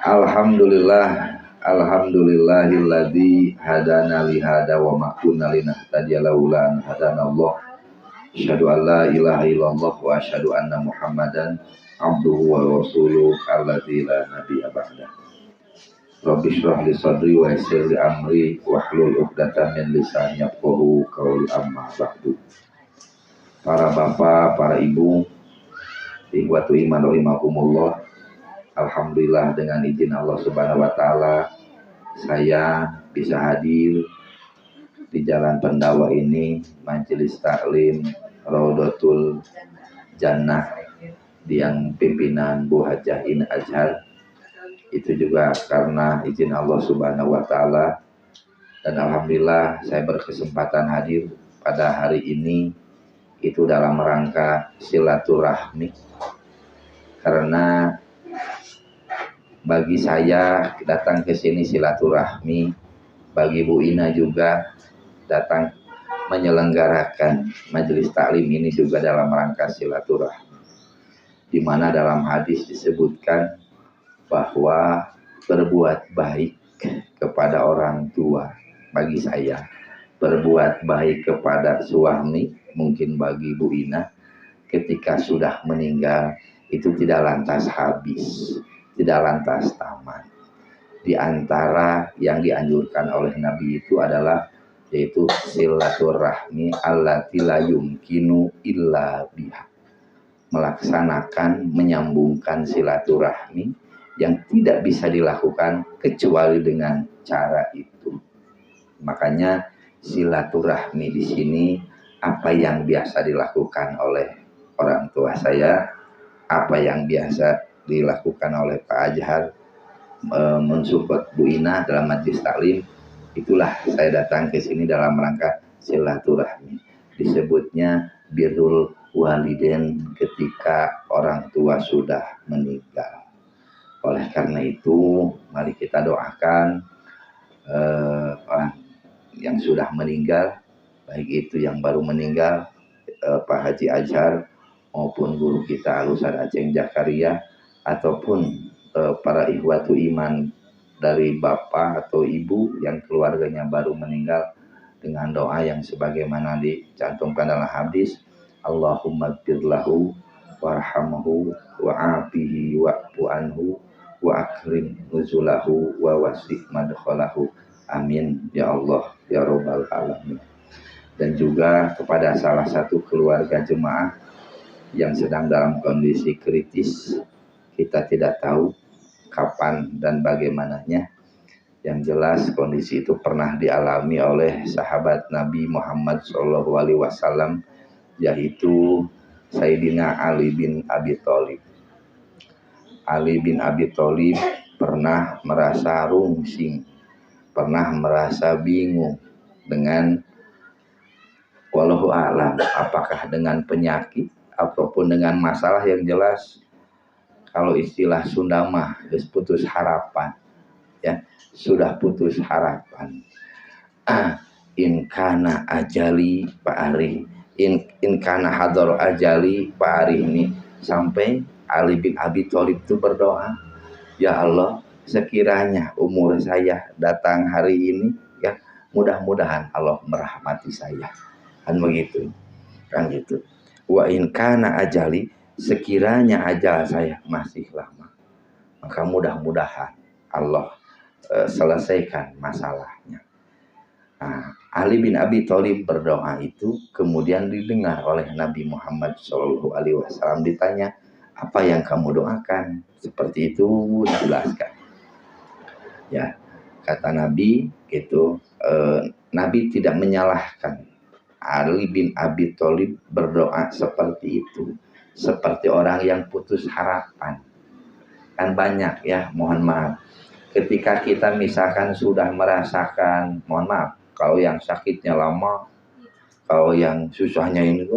Alhamdulillahilladzi hadana li hada wa ma kunna linahtadiya laula an hadanallah. Asyhadu an la ilaha illallah wa asyhadu anna Muhammadan abduhu wa rasuluhu alladzi la nabiyya ba'dah. Rabbi shrah li sadri wa yassir li amri wahlul 'uqdatam min lisani yafqahu qawli amma ba'du. Para bapak, para ibu, ikhwatu iman rahimakumullah. Alhamdulillah dengan izin Allah Subhanahu wa taala saya bisa hadir di Jalan Pendawa ini, Majelis Taklim Raudhatul Jannah yang pimpinan Bu Hajah In Azhar. Itu juga karena izin Allah Subhanahu wa taala, dan alhamdulillah saya berkesempatan hadir pada hari ini itu dalam rangka silaturahmi, karena bagi saya datang ke sini silaturahmi, bagi Bu Ina juga datang menyelenggarakan majelis taklim ini juga dalam rangka silaturahmi, di mana dalam hadis disebutkan bahwa berbuat baik kepada orang tua, bagi saya berbuat baik kepada suami, mungkin bagi Bu Ina ketika sudah meninggal itu tidak lantas habis, tidak lantas tamat. Di antara yang dianjurkan oleh Nabi itu adalah yaitu silaturahmi allati la yumkinu illa biha, melaksanakan, menyambungkan silaturahmi yang tidak bisa dilakukan kecuali dengan cara itu. Makanya silaturahmi di sini apa yang biasa dilakukan oleh orang tua saya, apa yang biasa dilakukan oleh Pak Azhar, mensupport Bu Ina dalam majelis taklim, itulah saya datang ke sini dalam rangka silaturahmi. Disebutnya birrul walidain ketika orang tua sudah meninggal. Oleh karena itu, mari kita doakan orang yang sudah meninggal, baik itu yang baru meninggal, Pak Haji Azhar, maupun guru kita Al-Ustaz Aceng Jakaria, ataupun para ikhwatu iman dari bapak atau ibu yang keluarganya baru meninggal, dengan doa yang sebagaimana dicantumkan dalam hadis, Allahumma gfirlahu warhamhu wa'afihi wa'fu anhu wa akrim nuzulahu wa wasi' madkhalahu. Amin ya Allah ya rabbal alamin. Dan juga kepada salah satu keluarga jemaah yang sedang dalam kondisi kritis, kita tidak tahu kapan dan bagaimananya. Yang jelas kondisi itu pernah dialami oleh sahabat Nabi Muhammad SAW, yaitu Sayyidina Ali bin Abi Thalib. Ali bin Abi Thalib pernah merasa rungsing, pernah merasa bingung dengan wallahu a'lam, apakah dengan penyakit ataupun dengan masalah. Yang jelas kalau istilah Sunda mah putus harapan, ya, sudah putus harapan. In kana ajali Pak Ari, in kana hadar ajali Pak Ari ini, sampai Ali bin Abi Thalib itu berdoa, ya Allah, sekiranya umur saya datang hari ini, ya mudah-mudahan Allah merahmati saya, kan begitu, kan gitu. Wa in kana ajali, sekiranya ajal saya masih lama, maka mudah-mudahan Allah selesaikan masalahnya. Nah, Ali bin Abi Thalib berdoa itu kemudian didengar oleh Nabi Muhammad SAW. Ditanya, apa yang kamu doakan? Seperti itu dijelaskan. Ya, kata Nabi gitu, Nabi tidak menyalahkan Ali bin Abi Thalib berdoa seperti itu, seperti orang yang putus harapan. Kan banyak ya, mohon maaf, ketika kita misalkan sudah merasakan, mohon maaf, kalau yang sakitnya lama, kalau yang susahnya ini,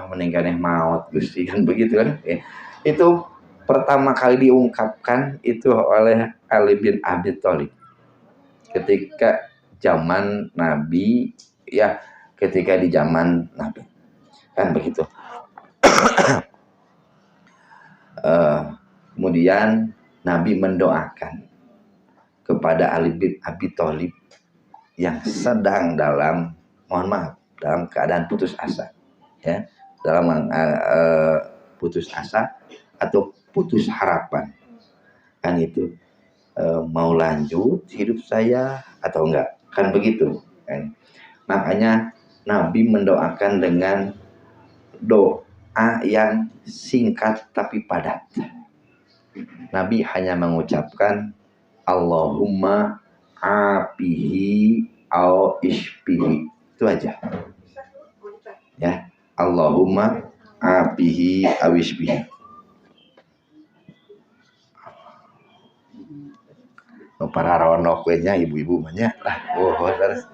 meninggalnya maut Gusti, kan begitu kan. Itu pertama kali diungkapkan itu oleh Ali bin Abi Thalib ketika zaman Nabi, ya, ketika di zaman Nabi, kan begitu. Kemudian Nabi mendoakan kepada Ali bin Abi Thalib yang sedang dalam, mohon maaf, dalam keadaan putus asa, ya, dalam putus asa atau putus harapan, kan itu, mau lanjut hidup saya atau enggak, kan begitu, kan? Makanya Nabi mendoakan dengan doa yang singkat tapi padat. Nabi hanya mengucapkan Allahumma apihi au ishbihi, itu aja, ya, Allahumma apihi au ishbihi. Para rawan lokwenya ibu-ibu banyak lah. Terus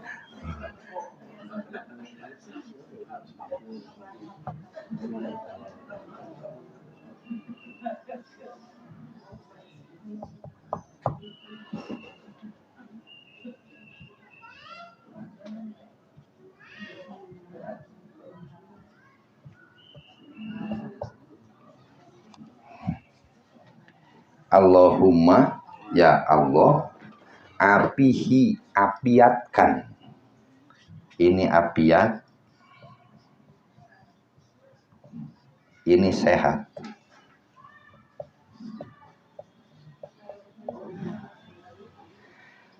Allahumma, ya Allah, apihi, apiatkan. Ini apiat, ini sehat.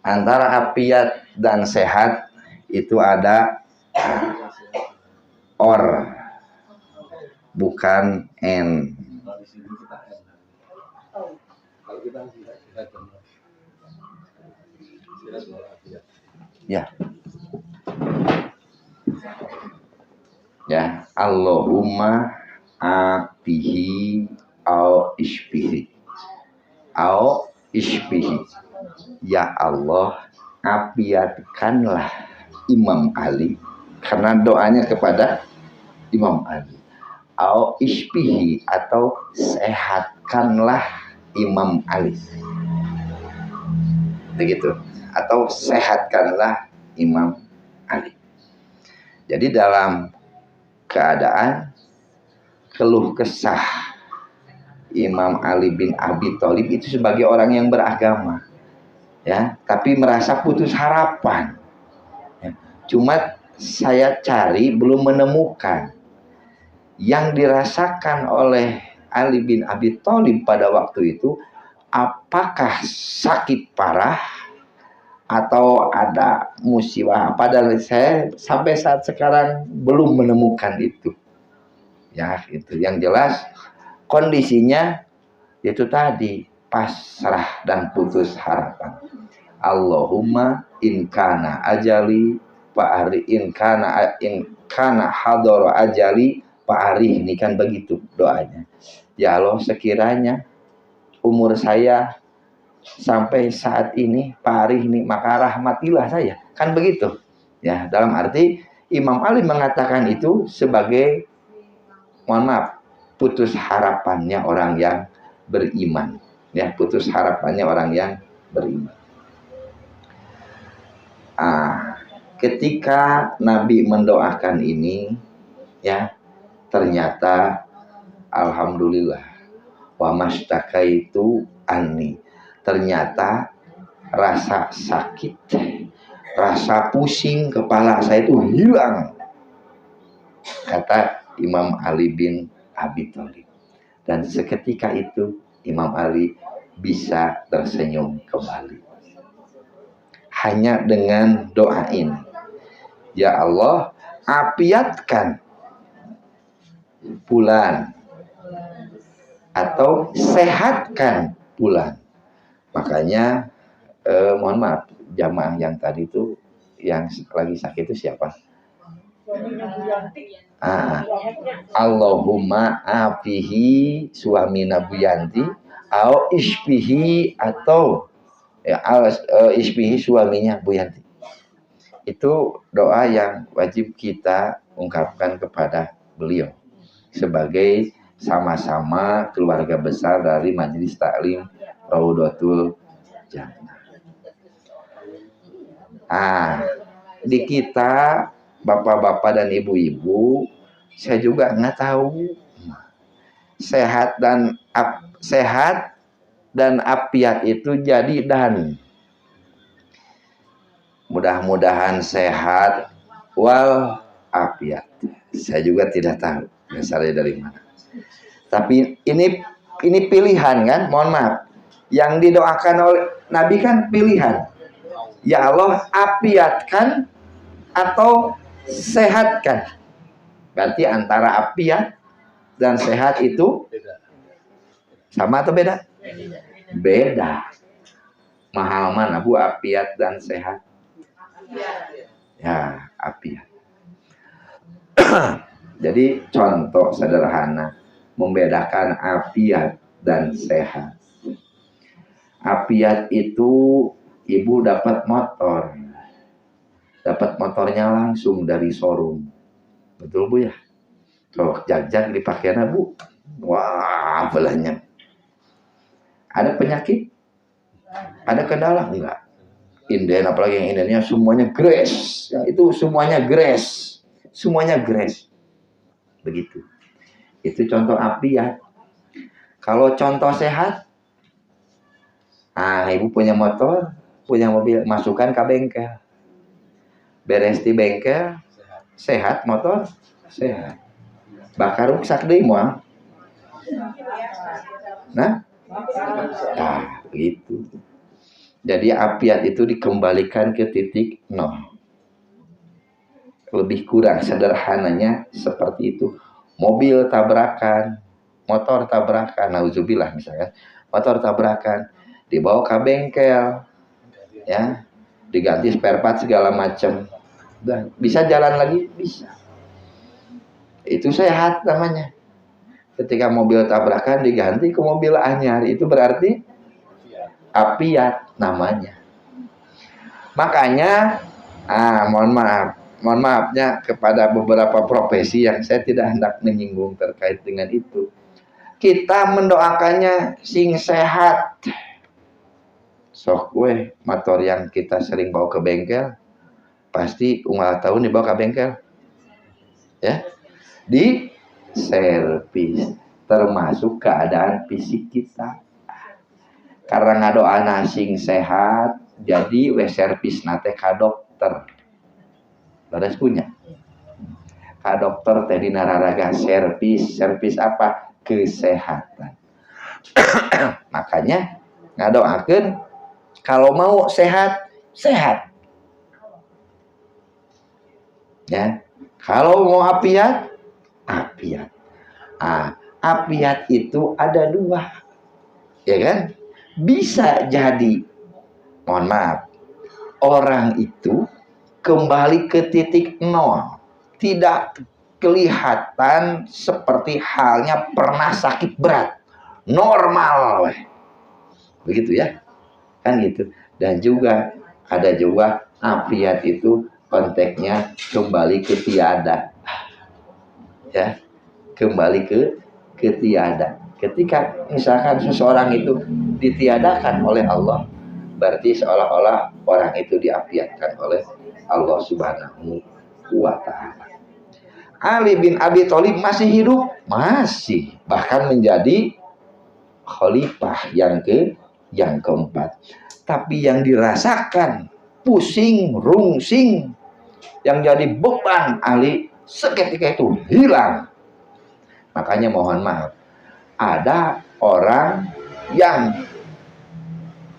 Antara apiat dan sehat itu ada or, bukan n. Ya. Ya, Allahumma apihi au ishbihi. Au ishbihi. Ya Allah, apiatkanlah Imam Ali, karena doanya kepada Imam Ali. Au ishbihi, atau sehatkanlah Imam Ali. Begitu. Atau sehatkanlah Imam Ali. Jadi dalam keadaan keluh kesah Imam Ali bin Abi Thalib itu sebagai orang yang beragama, ya, tapi merasa putus harapan, ya. Cuma saya cari belum menemukan yang dirasakan oleh Ali bin Abi Thalib pada waktu itu, apakah sakit parah atau ada musibah. Padahal saya sampai saat sekarang belum menemukan itu, ya. Itu yang jelas kondisinya itu tadi, pasrah dan putus harapan. Allahumma in kana ajali fa'ari, in kana hadara ajali fa'ari, ini kan begitu doanya. Ya Allah, sekiranya umur saya sampai saat ini fa'ari ini, maka rahmatilah saya, kan begitu, ya. Dalam arti Imam Ali mengatakan itu sebagai, mohon maaf, putus harapannya orang yang beriman, ya, putus harapannya orang yang beriman. Ketika Nabi mendoakan ini, ya, ternyata alhamdulillah, wa mastakaitu anni, ternyata rasa sakit, rasa pusing kepala saya itu hilang, kata Imam Ali bin Abi Thalib. Dan seketika itu Imam Ali bisa tersenyum kembali. Hanya dengan doa ini, ya Allah, apiatkan fulan, atau sehatkan fulan. Makanya mohon maaf, jamaah yang tadi itu yang lagi sakit itu siapa? Allahumma afihi suamina Buyanti au isbihi, atau ya, isbihi suaminya Buyanti. Itu doa yang wajib kita ungkapkan kepada beliau sebagai sama-sama keluarga besar dari Majelis Taklim Raudhatul Jannah. Di kita bapak-bapak dan ibu-ibu, saya juga nggak tahu sehat dan sehat dan afiat itu jadi dan. Mudah-mudahan sehat wal afiat. Saya juga tidak tahu asalnya dari mana. Tapi ini pilihan kan, mohon maaf. Yang didoakan oleh Nabi kan pilihan. Ya Allah, afiatkan atau sehatkan. Berarti antara afiat dan sehat itu sama atau beda? Beda. Mahal mana Bu afiat dan sehat? Ya, afiat. Jadi contoh sederhana membedakan afiat dan sehat. Afiat itu ibu dapat motor. Dapat motornya langsung dari showroom. Betul Bu ya? Tuh, jag-jag dipakainya Bu. Wah, belahnya. Ada penyakit? Ada kendala? Enggak. Inden, apalagi yang Indennya semuanya grace. Ya, itu semuanya grace. Semuanya grace. Begitu. Itu contoh afiat. Kalau contoh sehat, ibu punya motor, punya mobil, masukkan ke bengkel. Beres di bengkel, sehat motor, sehat. Bakar rusak deh moal. Nah, begitu. Jadi afiat itu dikembalikan ke titik nol. Lebih kurang sederhananya seperti itu. Mobil tabrakan, motor tabrakan, nauzubillah misalkan, motor tabrakan, dibawa ke bengkel, ya, diganti spare part segala macam, bisa jalan lagi, bisa. Itu sehat namanya. Ketika mobil tabrakan diganti ke mobil anyar, itu berarti afiat namanya. Makanya, mohon maafnya kepada beberapa profesi yang saya tidak hendak menyinggung terkait dengan itu. Kita mendoakannya sing sehat. Sok gue motor yang kita sering bawa ke bengkel, pasti unggal tahun dibawa ke bengkel. Ya. Di servis, termasuk keadaan fisik kita. Karena ngadoana sing sehat, jadi we servis nate ka dokter. Beres punya. Ka dokter teh dina raraga servis apa? Kesehatan. Makanya ngadoakeun kalau mau sehat. Ya. Kalau mau afiat. Afiat itu ada dua. Ya kan? Bisa jadi, mohon maaf, orang itu kembali ke titik nol, tidak kelihatan seperti halnya pernah sakit berat, normal, begitu ya, kan gitu. Dan juga ada juga afiat itu konteksnya kembali ke tiada, ya, kembali ke tiada. Ketika misalkan seseorang itu ditiadakan oleh Allah, berarti seolah-olah orang itu diafiatkan oleh Allah Subhanahu wa Ta'ala. Ali bin Abi Thalib masih hidup, masih, bahkan menjadi khalifah yang keempat. Tapi yang dirasakan pusing, rungsing, yang jadi beban Ali seketika itu hilang. Makanya mohon maaf, ada orang yang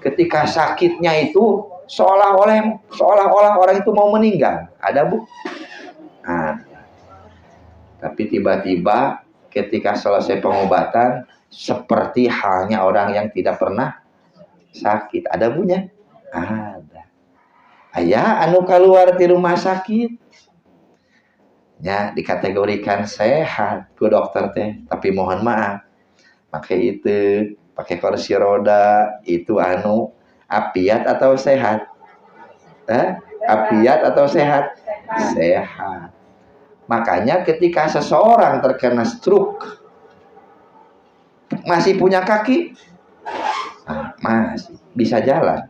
ketika sakitnya itu seolah-olah orang itu mau meninggal. Ada Bu? Tapi tiba-tiba ketika selesai pengobatan seperti halnya orang yang tidak pernah sakit. Ada Bunya? Ada. Ayah anu keluar di rumah sakit, ya dikategorikan sehat ku dokter teh, tapi mohon maaf, pakai kursi roda, itu anu afiat atau sehat? Afiat atau sehat? Sehat. Makanya ketika seseorang terkena stroke, masih punya kaki, masih bisa jalan,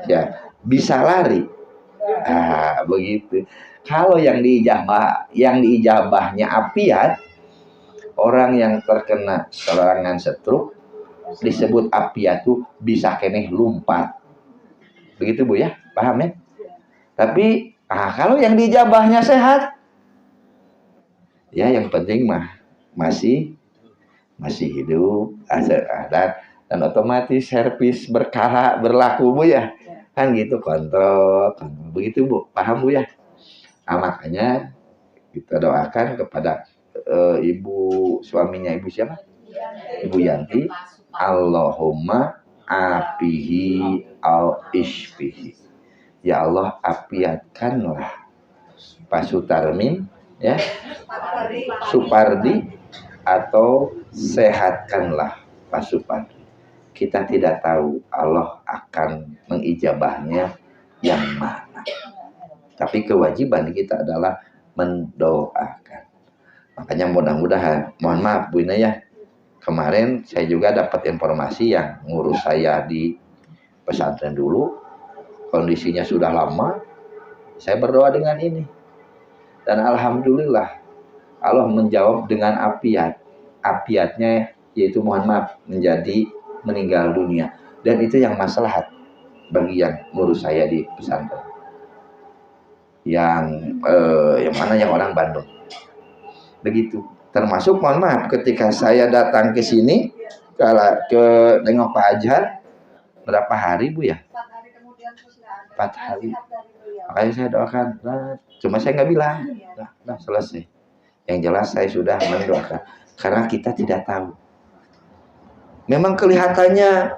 ya bisa lari, begitu. Kalau yang diijabahnya afiat, orang yang terkena serangan stroke disebut afiat tuh bisa keneh lumpat. Begitu Bu ya, paham ya? Tapi kalau yang dijabahnya sehat, ya yang penting mah masih hidup, ada dan otomatis servis berkala berlaku Bu ya. Kan gitu, kontrol. Begitu Bu, paham Bu ya? Makanya kita doakan kepada ibu suaminya, ibu siapa? Ibu Yanti. Allahumma afihi al ishfihi. Ya Allah, apiatkanlah Pak Sutarmin, ya, Supardi, atau sehatkanlah Pak Supardi. Kita tidak tahu Allah akan mengijabahnya yang mana. Tapi kewajiban kita adalah mendoakan. Makanya mudah-mudahan, mohon maaf Bu Ina ya, kemarin saya juga dapat informasi yang ngurus saya di pesantren dulu, kondisinya sudah lama, saya berdoa dengan ini. Dan alhamdulillah Allah menjawab dengan afiat. Afiatnya yaitu mohon maaf menjadi meninggal dunia. Dan itu yang maslahat bagi yang ngurus saya di pesantren. Yang mana yang orang Bandung. Begitu. Termasuk mohon maaf ketika saya datang ke sini ke nengok Pak Ajar, berapa hari Bu ya? 4 hari kemudian sudah ada. 4 hari. Makanya saya doakan. Nah, cuma saya nggak bilang. Nah, selesai. Yang jelas saya sudah mendoakan. Karena kita tidak tahu. Memang kelihatannya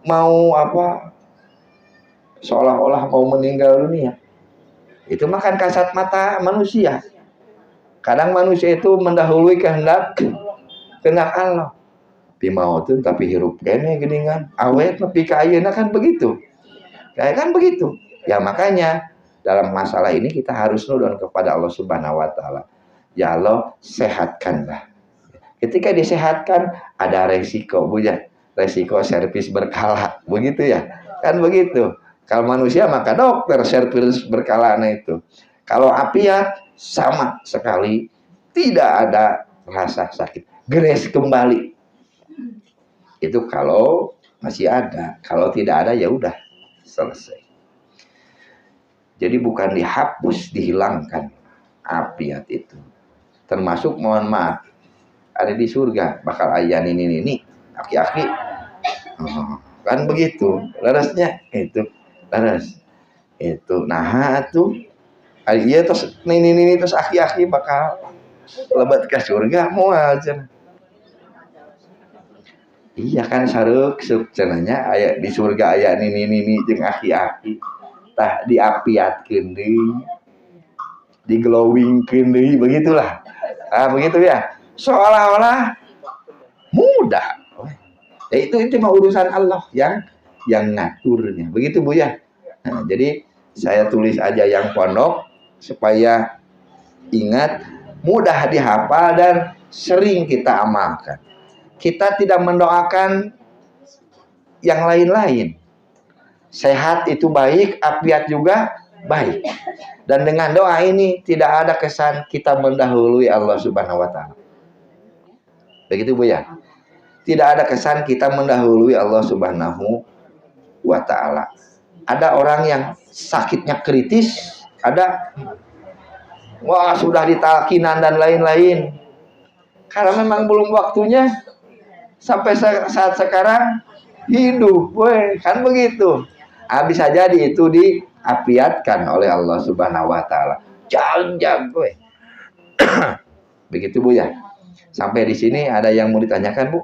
mau apa? Seolah-olah mau meninggal dunia. Itu makan kasat mata manusia. Kadang manusia itu mendahului kehendak Allah. Pimautun tapi hirup kene geningan. Awet nepi ka ayeuna kan begitu. Kayak kan begitu. Ya makanya dalam masalah ini kita harus nudon kepada Allah Subhanahu wa taala. Ya Allah, sehatkanlah. Ketika disehatkan ada resiko, Bu ya. Resiko servis berkala. Begitu ya. Kan begitu. Kalau manusia maka dokter servis berkala itu. Kalau afiat sama sekali tidak ada rasa sakit. Gres kembali. Itu kalau masih ada. Kalau tidak ada ya udah selesai. Jadi bukan dihapus, dihilangkan afiat itu. Termasuk mohon maaf ada di surga bakal ayah ini aki-aki. Kan begitu. Larasnya itu. Laras itu nah tuh iya terus ini terus aki-aki bakal lebat ke surga mau aja. Iya kan saruk cenanya aya di surga aya ini jeung aki-aki tah diapiatkeun deui diglowingkeun deui begitulah. Begitu ya. Seolah-olah mudah. Itu mah urusan Allah yang ngaturnya. Begitu Bu ya. Nah, jadi saya tulis aja yang pondok supaya ingat, mudah dihafal dan sering kita amalkan. Kita tidak mendoakan yang lain-lain. Sehat itu baik, afiat juga baik. Dan dengan doa ini tidak ada kesan kita mendahului Allah Subhanahu wa taala. Begitu Bu ya. Tidak ada kesan kita mendahului Allah Subhanahu wa ta'ala. Ada orang yang sakitnya kritis, ada wah sudah ditalkinan dan lain-lain. Karena memang belum waktunya sampai saat sekarang hidup, kan begitu. Bisa jadi itu diapiatkan oleh Allah Subhanahu wa ta'ala. Jangan, begitu Bu ya. Sampai di sini ada yang mau ditanyakan Bu?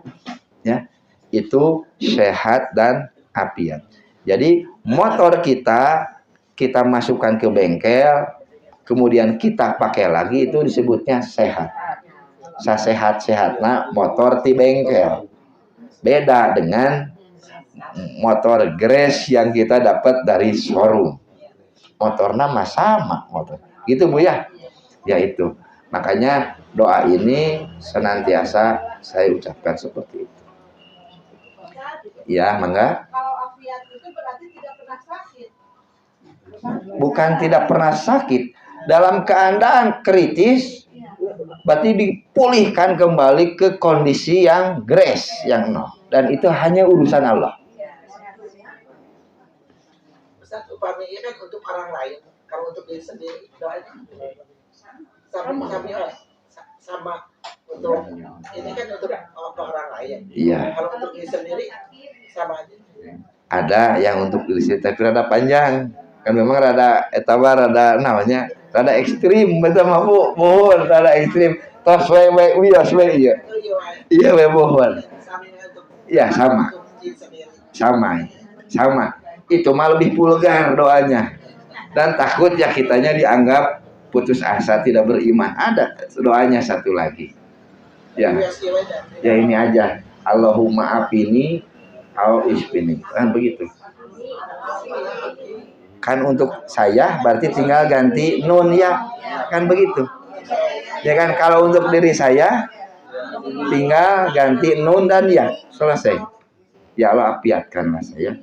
Ya, itu sehat dan afiat. Jadi motor kita masukkan ke bengkel, kemudian kita pakai lagi itu disebutnya sehat. Sehat-sehatna motor di bengkel. Beda dengan motor Grace yang kita dapat dari showroom. Motornya mah sama motor. Gitu Bu ya. Ya itu. Makanya doa ini senantiasa saya ucapkan seperti itu. Ya, mangga. Kalau afiat itu berarti tidak pernah sakit. Bukan tidak pernah sakit. Dalam keadaan kritis, berarti dipulihkan kembali ke kondisi yang grace, yang no. dan itu hanya urusan Allah. Ustaz, upamanya kan untuk orang lain, kalau untuk diri sendiri doanya sama untuk ini kan untuk orang lain. Iya. Kalau untuk diri sendiri sama aja. Ada yang untuk diri sendiri tapi rada panjang. Kan memang rada rada namanya rada ekstrim betul mah mohon rada ekstrim. Tos we wios we iya. Iya we mohon. Iya sama. Sama. Itu mah lebih vulgar doanya. Dan takut ya kitanya dianggap putus asa, tidak beriman. Ada doanya satu lagi. Ya ini aja. Allahumma afini au isfini. Kan begitu. Kan untuk saya berarti tinggal ganti nun ya. Kan begitu. Ya kan kalau untuk diri saya tinggal ganti nun dan ya. Selesai. Ya Allah apiatkanlah saya.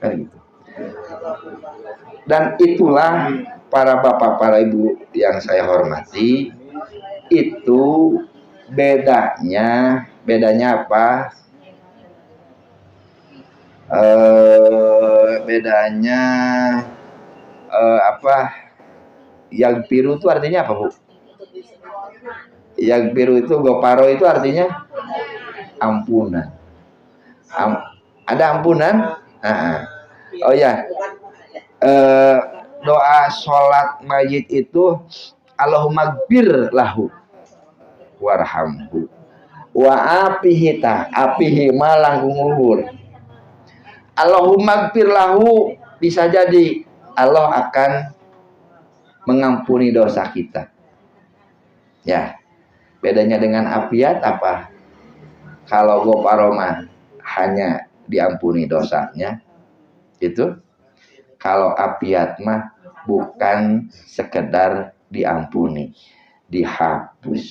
Kan gitu. Dan itulah para bapak, para ibu yang saya hormati, itu bedanya apa? Bedanya apa? Yang biru itu artinya apa, Bu? Yang biru itu goparo itu artinya ampunan. Ada ampunan? Oh ya. Doa sholat mayit itu Allahumma gfir lahu warhamhu wa apihi malang ngubur. Allahumma gfir lahu bisa jadi Allah akan mengampuni dosa kita. Ya. Bedanya dengan apiat apa? Kalau goparoma hanya diampuni dosanya itu. Kalau apiat mah bukan sekedar diampuni, dihapus.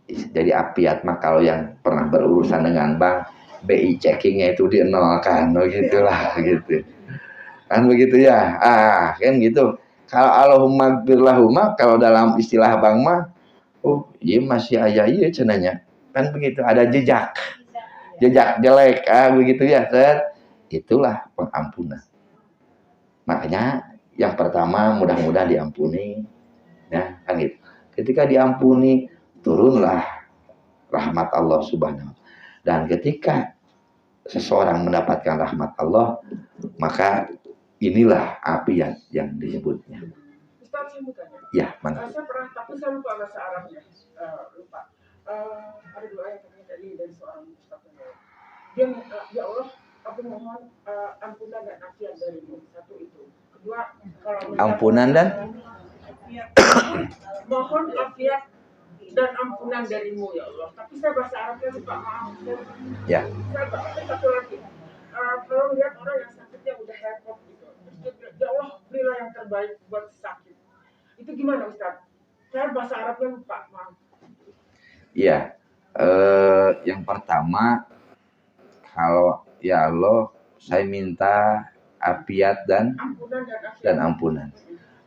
Jadi apiat mah kalau yang pernah berurusan dengan bank, BI checkingnya itu dienolkan, begitulah gitu. Kan begitu ya? Kan gitu. Kalau Allahumma gfirlahuma, kalau dalam istilah bank mah, iya masih aja iya cenanya. Kan begitu, ada jejak jelek, begitu ya, itulah pengampunan. Makanya yang pertama mudah-mudahan diampuni, ya kan gitu. Ketika diampuni turunlah rahmat Allah Subhanahu. Dan ketika seseorang mendapatkan rahmat Allah, maka inilah api yang disebutnya. Ustaz, saya mau tanya. Ya, mana? Saya pernah, tapi saya lupa bahasa Arabnya. Lupa. Ada doa yang katanya tadi dari seorang Ustaz. Dia ya Allah, aku mohon ampunan dan afiat darimu. Satu itu. Kedua, ampunan dan mohon afiat dan ampunan darimu ya Allah. Tapi saya bahasa Arabnya lupa, maaf. Ya. Saya satu lagi. Kalau lihat orang yang sakitnya udah repot gitu. Terus ya Allah, berilah yang terbaik buat sakit. Itu gimana Ustaz? Saya bahasa Arabnya lupa, maaf. Iya. Yang pertama, kalau ya Allah, saya minta afiat dan ampunan.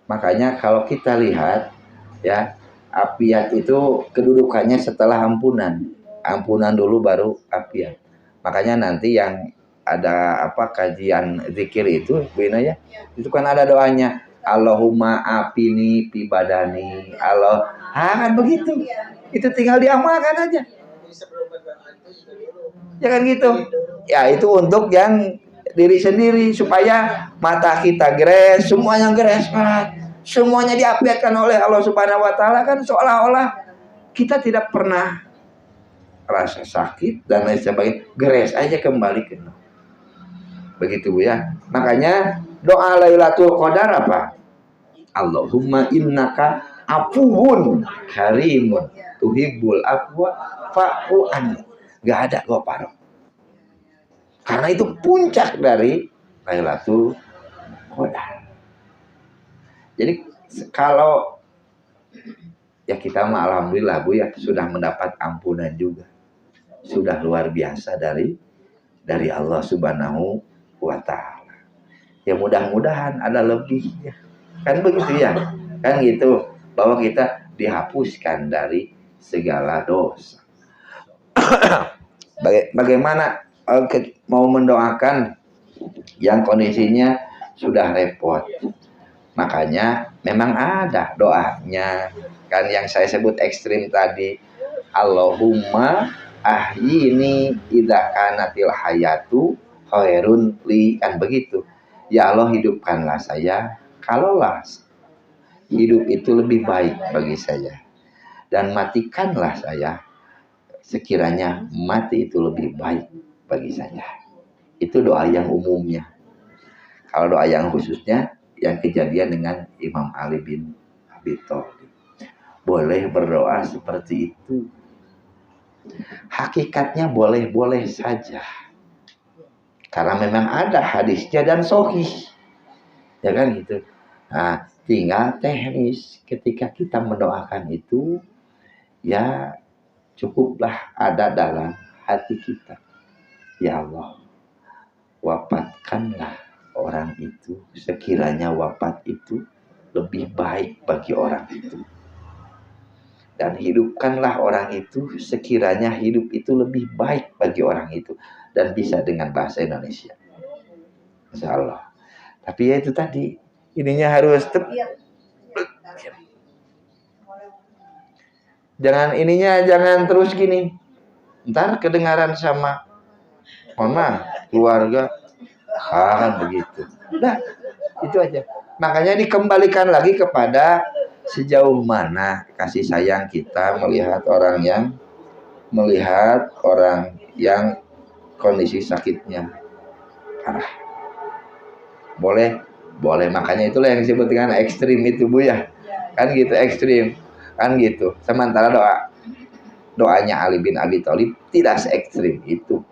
Makanya kalau kita lihat ya, afiat itu kedudukannya setelah ampunan. Ampunan dulu baru afiat. Makanya nanti yang ada kajian zikir itu bina ya. Itu kan ada doanya Allahumma afini fi badani. Allah. Kan begitu. Itu tinggal diamalkan aja. Ya kan gitu. Ya itu untuk yang diri sendiri supaya mata kita gres, semuanya gres, semuanya diapiatkan oleh Allah Subhanahu wa taala, kan seolah-olah kita tidak pernah rasa sakit dan lain sebagainya, gres aja kembali ke begitu Bu ya. Makanya doa Lailatul Qadar apa? Allahumma innaka afuwun karimun tuhibbul afwa fa'fu anni. Enggak ada goparo. Karena itu puncak dari Lailatul Qadar. Jadi kalau ya kita mah alhamdulillah Bu ya sudah mendapat ampunan juga. Sudah luar biasa dari Allah Subhanahu wa taala. Ya mudah-mudahan ada lebihnya. Kan begitu ya? Kan gitu bahwa kita dihapuskan dari segala dosa. Bagaimana mau mendoakan yang kondisinya sudah repot? Makanya memang ada doanya kan yang saya sebut ekstrim tadi. Allahumma ahyini idza kanatil hayatu khairun li, kan begitu. Ya Allah, hidupkanlah saya kalaulah hidup itu lebih baik bagi saya, dan matikanlah saya sekiranya mati itu lebih baik bagi saya. Itu doa yang umumnya. Kalau doa yang khususnya yang kejadian dengan Imam Ali bin Abi Thalib, boleh berdoa seperti itu. Hakikatnya boleh-boleh saja, karena memang ada hadisnya dan sahih, ya kan gitu. Nah, tinggal teknis ketika kita mendoakan itu, ya cukuplah ada dalam hati kita. Ya Allah, wafatkanlah orang itu sekiranya wafat itu lebih baik bagi orang itu, dan hidupkanlah orang itu sekiranya hidup itu lebih baik bagi orang itu. Dan bisa dengan bahasa Indonesia, insya Allah. Tapi ya itu tadi, ininya harus jangan terus gini, ntar kedengaran sama mohon keluarga, kan begitu. Nah, itu aja. Makanya dikembalikan lagi kepada sejauh mana kasih sayang kita melihat orang yang kondisi sakitnya parah. Boleh. Makanya itulah yang disebut dengan ekstrim itu, Bu, ya. Kan gitu, ekstrim. Kan gitu. Sementara doanya Ali bin Abi Thalib tidak se-ekstrim itu.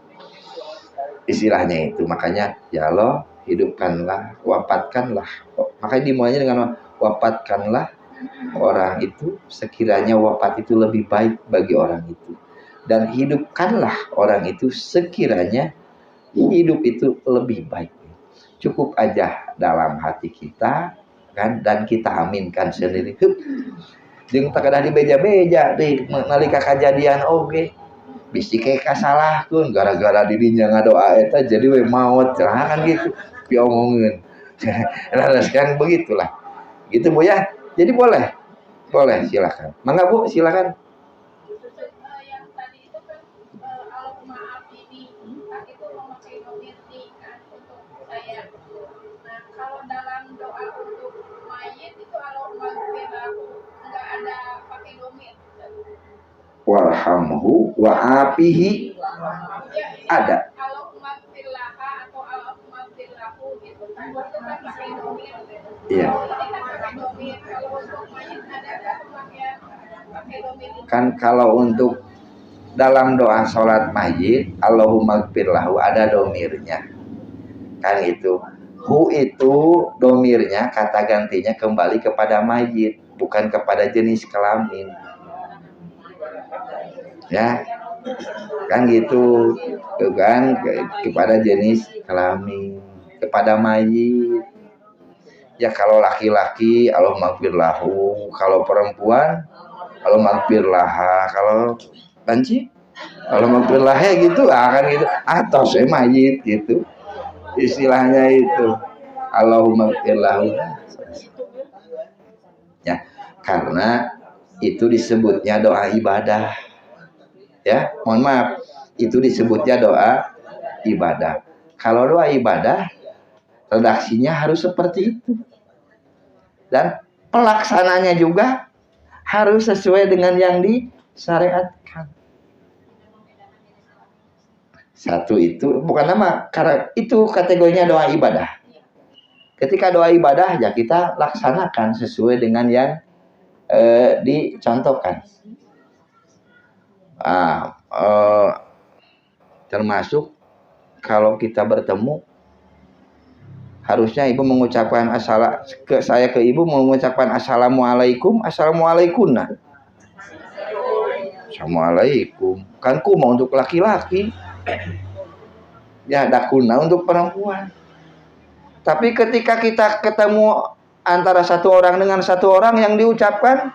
Istilahnya itu. Makanya ya Allah, hidupkanlah, wafatkanlah. Makanya dimulainya dengan wafatkanlah orang itu sekiranya wafat itu lebih baik bagi orang itu, dan hidupkanlah orang itu sekiranya hidup itu lebih baik. Cukup aja dalam hati kita kan, dan kita aminkan sendiri. Jeung takadah di beja-beja di nalika kajadian oge bisi kayak kasalahkeun gara-gara didinya ngadoa eta jadi we maot kan gitu piomongkeun. Laras kan begitulah. Gitu, Bu, ya. Jadi boleh silakan. Mangga, Bu, silakan. Yang tadi itu kan Allah maaf ini, kan itu memakai domir kan untuk saya. Nah, kalau dalam doa untuk mayit itu Allah maghfirlahu nggak ada pakai domir. Warhamhu wa afihi ada. Allah maghfirlaha atau Allah maghfirlahu gitu kan. Itu kan pakai domir. Iya. Kan kalau untuk dalam doa sholat mayit Allahumma gfirlahu ada domirnya kan itu. Hu itu domirnya kata gantinya kembali kepada mayit, bukan kepada jenis kelamin, ya kan gitu tuh kan, kepada jenis kelamin, kepada mayit. Ya kalau laki-laki Allah maghfirlahu, kalau perempuan Allah maghfirlaha, kalau banci Allah maghfirlaha gitu, kan gitu. Atau saya mayit gitu. Istilahnya itu Allahumma maghfirlahu. Ya, karena itu disebutnya doa ibadah. Ya, mohon maaf, itu disebutnya doa ibadah. Kalau doa ibadah redaksinya harus seperti itu, dan pelaksananya juga harus sesuai dengan yang disyariatkan. Satu itu bukan nama, karena itu kategorinya doa ibadah. Ketika doa ibadah ya kita laksanakan sesuai dengan yang dicontohkan. Termasuk kalau kita bertemu, harusnya ibu mengucapkan saya ke ibu mengucapkan assalamualaikum, assalamualaikum. Assalamualaikum. Kan kuma untuk laki-laki. Ya dakuna untuk perempuan. Tapi ketika kita ketemu antara satu orang dengan satu orang yang diucapkan,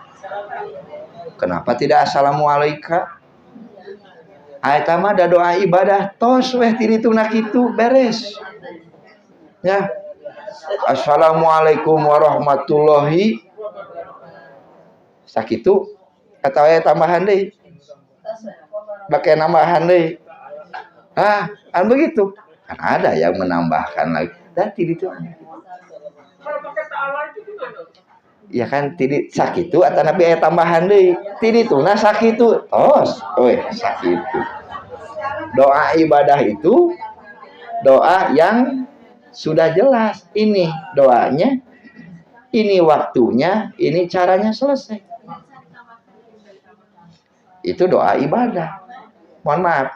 kenapa tidak assalamualaikum? Eta mah da doa ibadah tos weh ti dituna kitu beres. Ya. Assalamualaikum warahmatullahi sakitu kata aya tambahan deui. Pakai nambahan deui. Kan begitu. Kan ada yang menambahkan lagi. Dan itu Kalau pakai ta'ala itu gimana? ya kan tidak sakitu atau nabi aya tambahan deui. Tidituna sakitu tos. Sakitu. Doa ibadah itu doa yang sudah jelas. Ini doanya, ini waktunya, ini caranya selesai. Itu doa ibadah. Mohon maaf,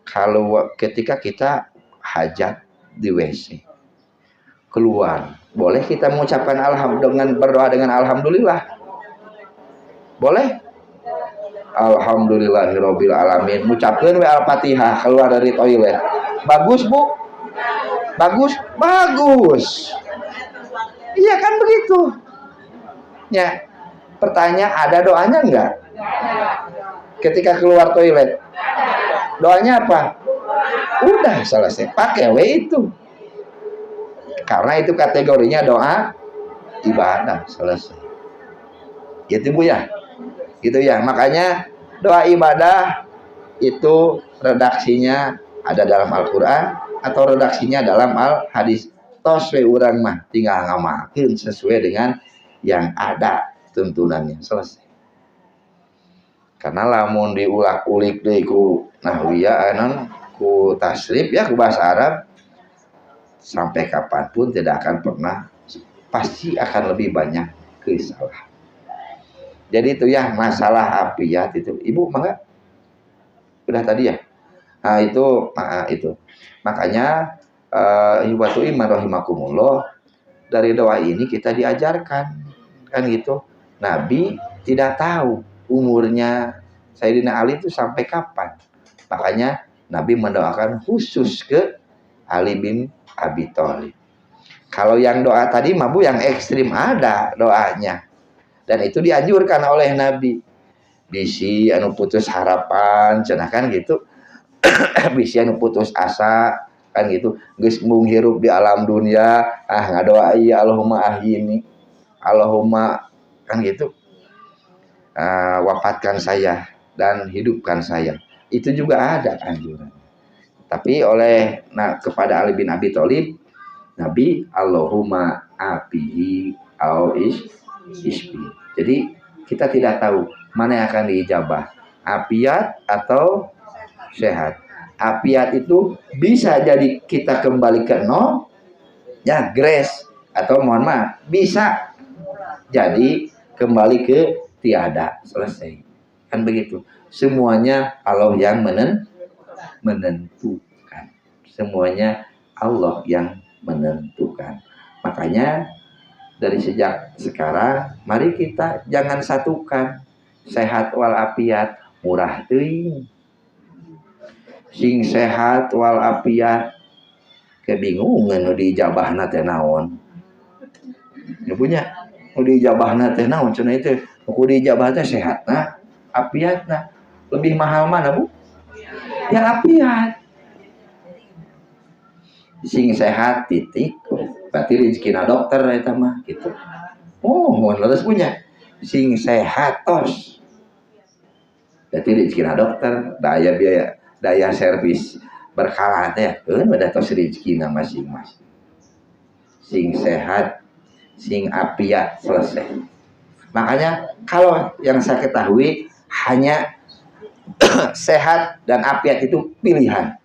kalau ketika kita hajat di WC, keluar, boleh kita mengucapkan dengan berdoa dengan alhamdulillah? Boleh? Alhamdulillahirabbil alamin. Mengucapkan al-Fatihah keluar dari toilet. Bagus, Bu? Bagus? Bagus. Iya kan begitu. Ya. Pertanyaan, ada doanya enggak? Ketika keluar toilet. Doanya apa? Udah selesai. Pakai itu. Karena itu kategorinya doa ibadah. Selesai. Gitu Bu ya. Gitu ya. Makanya doa ibadah itu redaksinya ada dalam Al-Quran atau redaksinya dalam Al-Hadis. Tos we urang mah tinggal ngamalkeun sesuai dengan yang ada tuntunannya. Selesai. Karena lamun diulak-ulik deui ku nahwiyah ku tasrif ya ku bahasa Arab sampai kapanpun tidak akan pernah, pasti akan lebih banyak kesalahan. Jadi itu ya masalah afiat itu. Ibu mangga? Udah tadi ya? Nah itu. Makanya hibatu iman rahimakumullah, dari doa ini kita diajarkan kan gitu. Nabi tidak tahu umurnya Sayyidina Ali itu sampai kapan. Makanya Nabi mendoakan khusus ke Ali bin Abi Thalib. Kalau yang doa tadi mah Bu yang ekstrim ada doanya. Dan itu dianjurkan oleh Nabi. Bisi anu putus harapan, cenah kan gitu. Bisi anu putus asa kan gitu. Geus mung hirup di alam dunia, ngadoa ieu Allahumma ahyini. Allahumma kan gitu. Wafatkan saya dan hidupkan saya. Itu juga ada anjuran. Tapi kepada Ali bin Abi Thalib, Nabi Allahumma afihi au isbi. Jadi kita tidak tahu mana yang akan diijabah, afiat atau sehat. Afiat itu bisa jadi kita kembali ke nol, ya grace, atau mohon maaf bisa jadi kembali ke tiada, selesai. Kan begitu. Semuanya Allah yang menentukan. Semuanya Allah yang menentukan. Makanya dari sejak sekarang mari kita jangan satukan sehat walafiat, murah teuing. Sing sehat walafiat kebingungan nu dijabahna teh naon. Ya punya nu dijabahna teh naon cenah itu. Nu dijabah teh sehatna, afiatna. Lebih mahal mana, Bu? Ya afiat. Sing sehat titik. Berarti rezekina dokter eta mah gitu. Mun leres punya sing sehat tos. Berarti rezekina dokter, daya servis berkala teh beda tos rezekina masing-masing. Sing sehat, sing afiat, selesai. Makanya kalau yang saya ketahui hanya sehat dan afiat itu pilihan.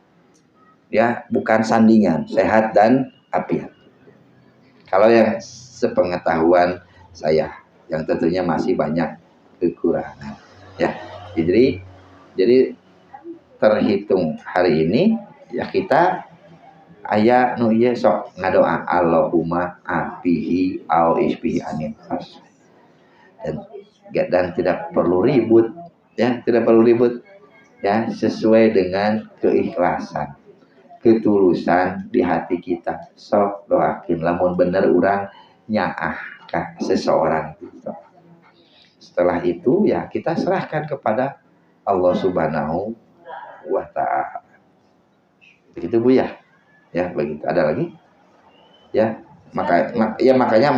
Ya, bukan sandingan, sehat dan afiat. Kalau yang sepengetahuan saya, yang tentunya masih banyak kekurangan, ya. Jadi terhitung hari ini ya kita aya nu ieu sok ngadoa Allahumma afihi au isbihi anin. Dan tidak perlu ribut, ya, tidak perlu ribut, ya, sesuai dengan keikhlasan, ketulusan di hati kita. Sok doakin lamun bener urang nyaah ka seseorang itu. Setelah itu ya kita serahkan kepada Allah Subhanahu wa ta'ala. Begitu Bu ya. Ya, begitu. Ada lagi? Ya, makanya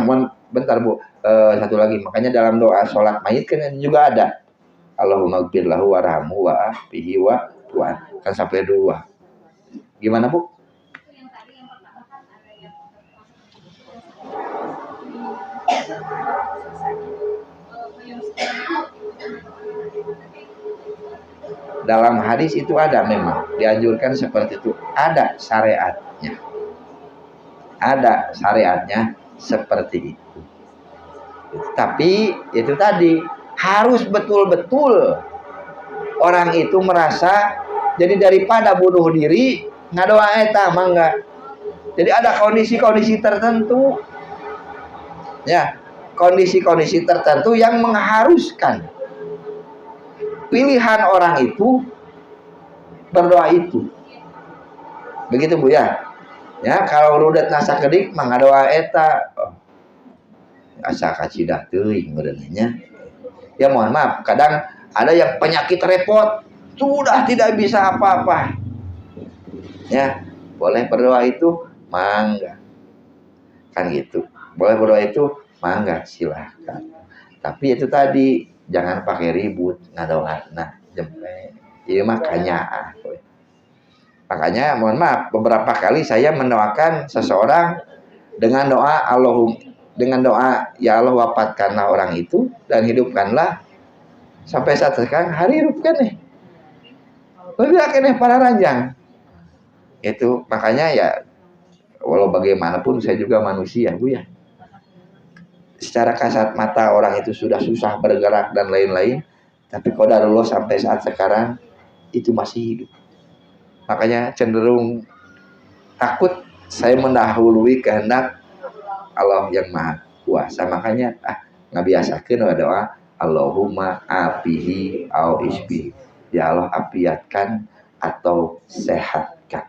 bentar Bu. Satu lagi. Makanya dalam doa sholat mayit kan juga ada. Allahumma gfir lahu warhamhu wa afihi wa tu'an. Kan sampai 2. Gimana Bu? Dalam hadis itu ada, memang dianjurkan seperti itu, ada syariatnya, seperti itu. Tapi itu tadi harus betul-betul orang itu merasa, jadi daripada bunuh diri ngadoa eta mangga. Jadi ada kondisi-kondisi tertentu, ya, kondisi-kondisi tertentu yang mengharuskan pilihan orang itu berdoa itu. Begitu Bu ya. Ya, kalau rudet nasa kedik mangga doa eta. Asa kacidah teuing berenanya. Ya mohon maaf, kadang ada yang penyakit repot, sudah tidak bisa apa-apa. Ya, boleh berdoa itu mangga. Kan gitu. Boleh berdoa itu mangga, silahkan. Tapi itu tadi jangan pakai ribut ngadoana jempe. Ieu mah kanyaah. Makanya mohon maaf, beberapa kali saya mendoakan seseorang dengan doa ya Allah wafatkanlah orang itu dan hidupkanlah sampai saat sekarang hari hidupkan nih. Lebih akhirnya para ranjang. Itu makanya ya walau bagaimanapun saya juga manusia Bu ya. Secara kasat mata orang itu sudah susah bergerak dan lain-lain, tapi qadarullah sampai saat sekarang itu masih hidup. Makanya cenderung takut saya mendahului kehendak Allah yang Maha Kuasa. Makanya ngabiasakeun doa Allahumma afihi au isbihi. Ya Allah, afiatkan atau sehatkan.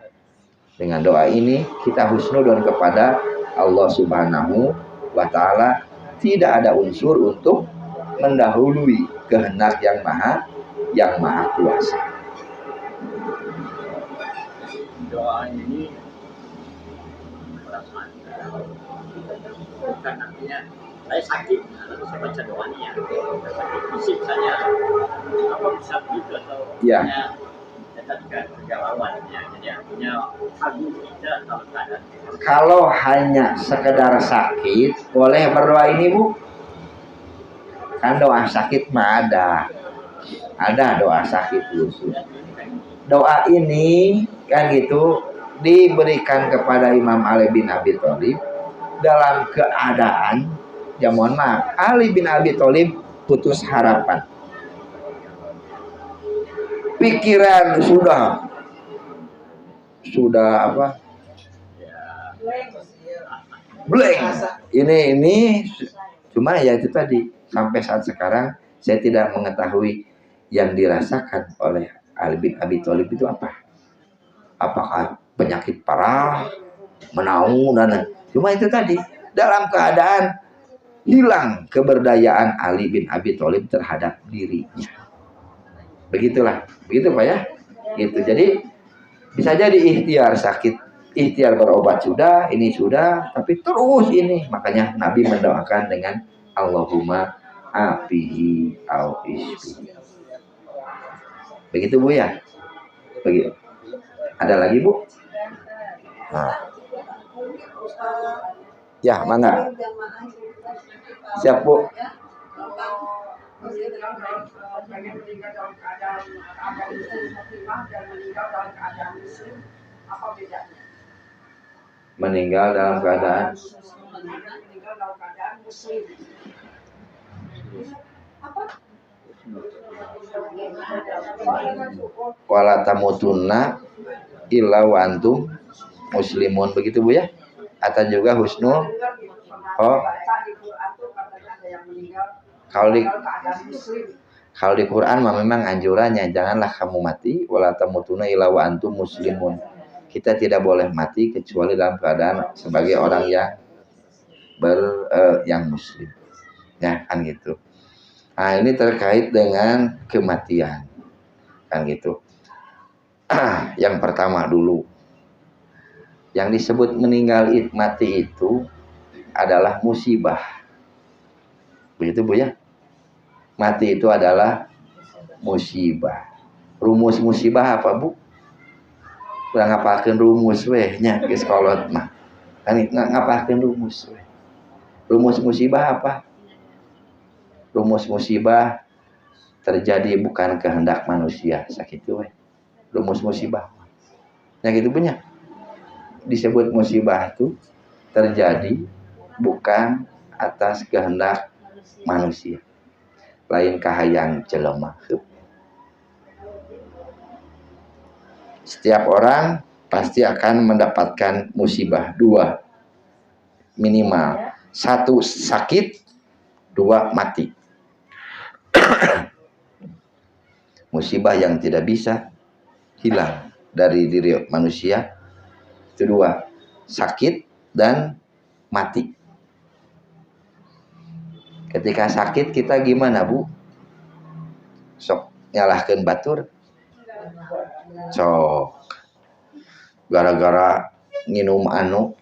Dengan doa ini kita husnudon kepada Allah Subhanahu wa taala. Tidak ada unsur untuk mendahului kehendak yang maha kuasa. Doa ini perasaan bukan artinya saya sakit, lalu saya baca doanya. Sakit fisik saja, apa bisa begitu atau ya. Tadi kan perjalawannya, jadi artinya agung kita kalau keadaan. Kalau hanya sekedar sakit, boleh berdoa ini Bu. Kan doa sakit mah ada doa sakit khusus. Doa ini kan gitu diberikan kepada Imam Ali bin Abi Thalib dalam keadaan, ya mohon maaf, Ali bin Abi Thalib putus harapan. Pikiran sudah apa? Blank. Ini cuma ya itu tadi, sampai saat sekarang saya tidak mengetahui yang dirasakan oleh Ali bin Abi Thalib itu apa. Apakah penyakit parah, menaung dan cuma itu tadi dalam keadaan hilang keberdayaan Ali bin Abi Thalib terhadap dirinya. Begitulah, begitu Pak ya. Gitu. Jadi bisa jadi ikhtiar sakit, ikhtiar berobat sudah, ini sudah, tapi terus ini. Makanya Nabi mendoakan dengan Allahumma afihi au isbihi. Begitu Bu ya. Begitu. Ada lagi Bu? Nah. Ya, mangga. Siap Bu. Meninggal dalam keadaan muslim. Wala tamutunna illa wa antum muslimun, begitu Bu ya. Atau juga husnul kalau di Quran mah memang anjurannya janganlah kamu mati wala tamutunna illa wa antum muslimun. Kita tidak boleh mati kecuali dalam keadaan sebagai orang yang muslim. Ya, kan gitu. Nah, ini terkait dengan kematian. Kan gitu. Yang pertama dulu, yang disebut meninggal mati itu adalah musibah. Begitu Bu ya? Mati itu adalah musibah. Rumus musibah apa Bu? Udah ngapalkeun rumus weh nya geus kolot mah. Kan ngapalkeun rumus weh. Rumus musibah apa? Rumus musibah terjadi bukan kehendak manusia, sakitu weh. Rumus musibah. Yang itu punya. Disebut musibah itu terjadi bukan atas kehendak manusia. Lain kahayang jelema. Setiap orang pasti akan mendapatkan musibah 2 minimal. 1 sakit, 2 mati. Musibah yang tidak bisa hilang dari diri manusia itu 2, sakit dan mati. Ketika sakit kita gimana Bu? Sok nyalahkeun batur. Sok gara-gara nginum anu,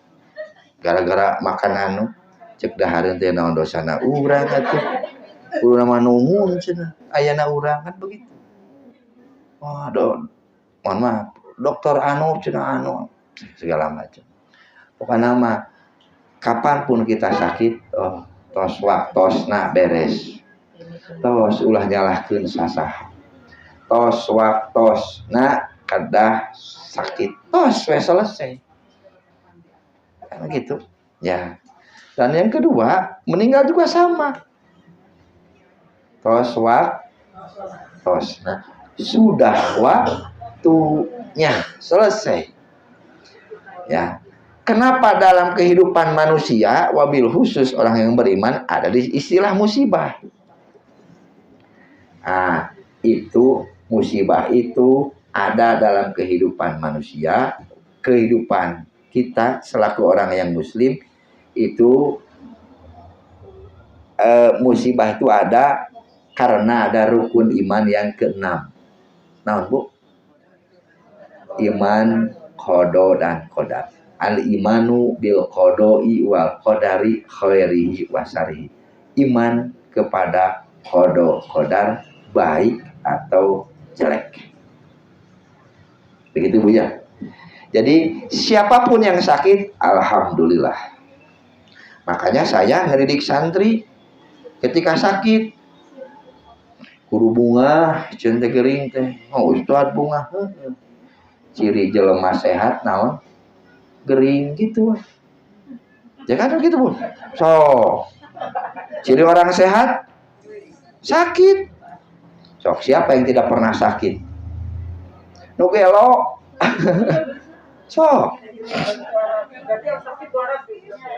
gara-gara makan anu, cek dahareun teh naon dosana urang atuh. Kudu nama nuhun cenah, ayana urang kan begitu. Wah, mohon maaf, dokter anu cenah anu segala macam. Pokoknya mah kapanpun kita sakit, tos waktosna beres. Tos ulah nyalahkeun sasaha. Tos waktosna kadah sakit. Tos we selesai. Kan gitu. Ya. Dan yang kedua, meninggal juga sama. Tos waktosna sudah waktunya selesai. Ya. Kenapa dalam kehidupan manusia, wabil khusus orang yang beriman, ada di istilah musibah. Nah, itu musibah itu ada dalam kehidupan manusia, kehidupan kita selaku orang yang muslim itu musibah itu ada karena ada rukun iman yang ke-6. Nah, Bu, iman, qada dan qadar. Al-imanu bil qada'i wal qadari khairihi wa syarrihi. Iman kepada qada qadar baik atau jelek. Begitu Bu ya. Jadi siapapun yang sakit, alhamdulillah. Makanya saya ngedidik santri ketika sakit kudu bunga cente gering teh. Oh, ustad bunga. Ciri jelema sehat naon? Gering gitu. Ya kan gitu Bu. So, ciri orang sehat sakit. Sok siapa yang tidak pernah sakit? Nu gelo. Sok.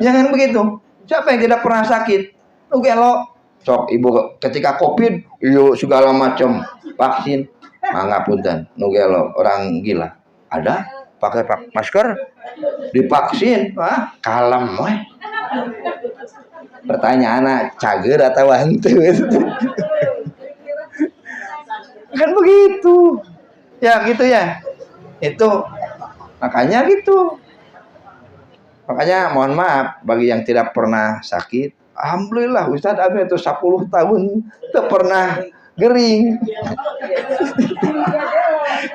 Jangan begitu. Siapa yang tidak pernah sakit? Nu gelo. Sok ibu ketika Covid, yo segala macam vaksin, mangapunten, nu gelo orang gila. Ada pakai masker, divaksin, kalem weh. Pertanyaannya cager atau hantu? Kan begitu. Ya gitu ya. Itu makanya gitu. Makanya mohon maaf bagi yang tidak pernah sakit. Alhamdulillah Ustaz Abi itu 10 tahun tidak pernah gering.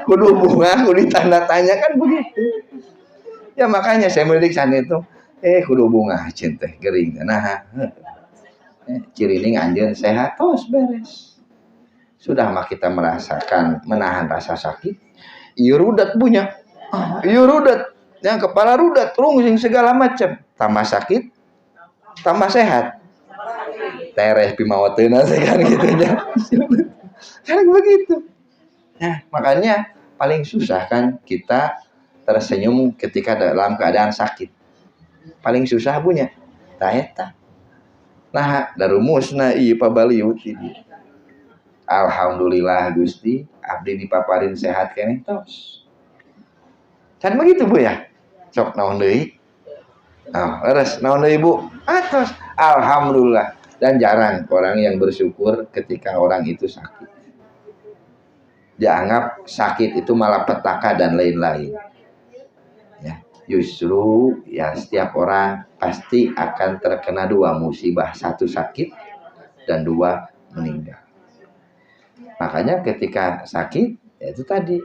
Kudu bunga, kudu tanda tanya kan begitu. Ya makanya saya mendidik sana itu, kudu bunga cinta gering. Nah, ciri ini anjeun sehat tos beres. Sudah mah kita merasakan menahan rasa sakit. Ieu rudat punya. Ieu rudat. Yang kepala rudat, rungsing segala macam. Tambah sakit, tambah sehat. Tereh pimawateuna kan gitu ya. Kan begitu. Nah, makanya paling susah kan kita tersenyum ketika dalam keadaan sakit. Paling susah punya. Tah eta. Nah, darumusna ieu pabaliut ini. Alhamdulillah Gusti, abdi dipaparin sehat keneh tos. Kan begitu Bu ya? Sok naon deui? Leres naon deui Bu? Atos. Alhamdulillah. Dan jarang orang yang bersyukur ketika orang itu sakit. dianggap sakit itu malapetaka dan lain-lain. Ya, justru ya setiap orang pasti akan terkena dua musibah, satu sakit dan dua meninggal. Makanya ketika sakit ya itu tadi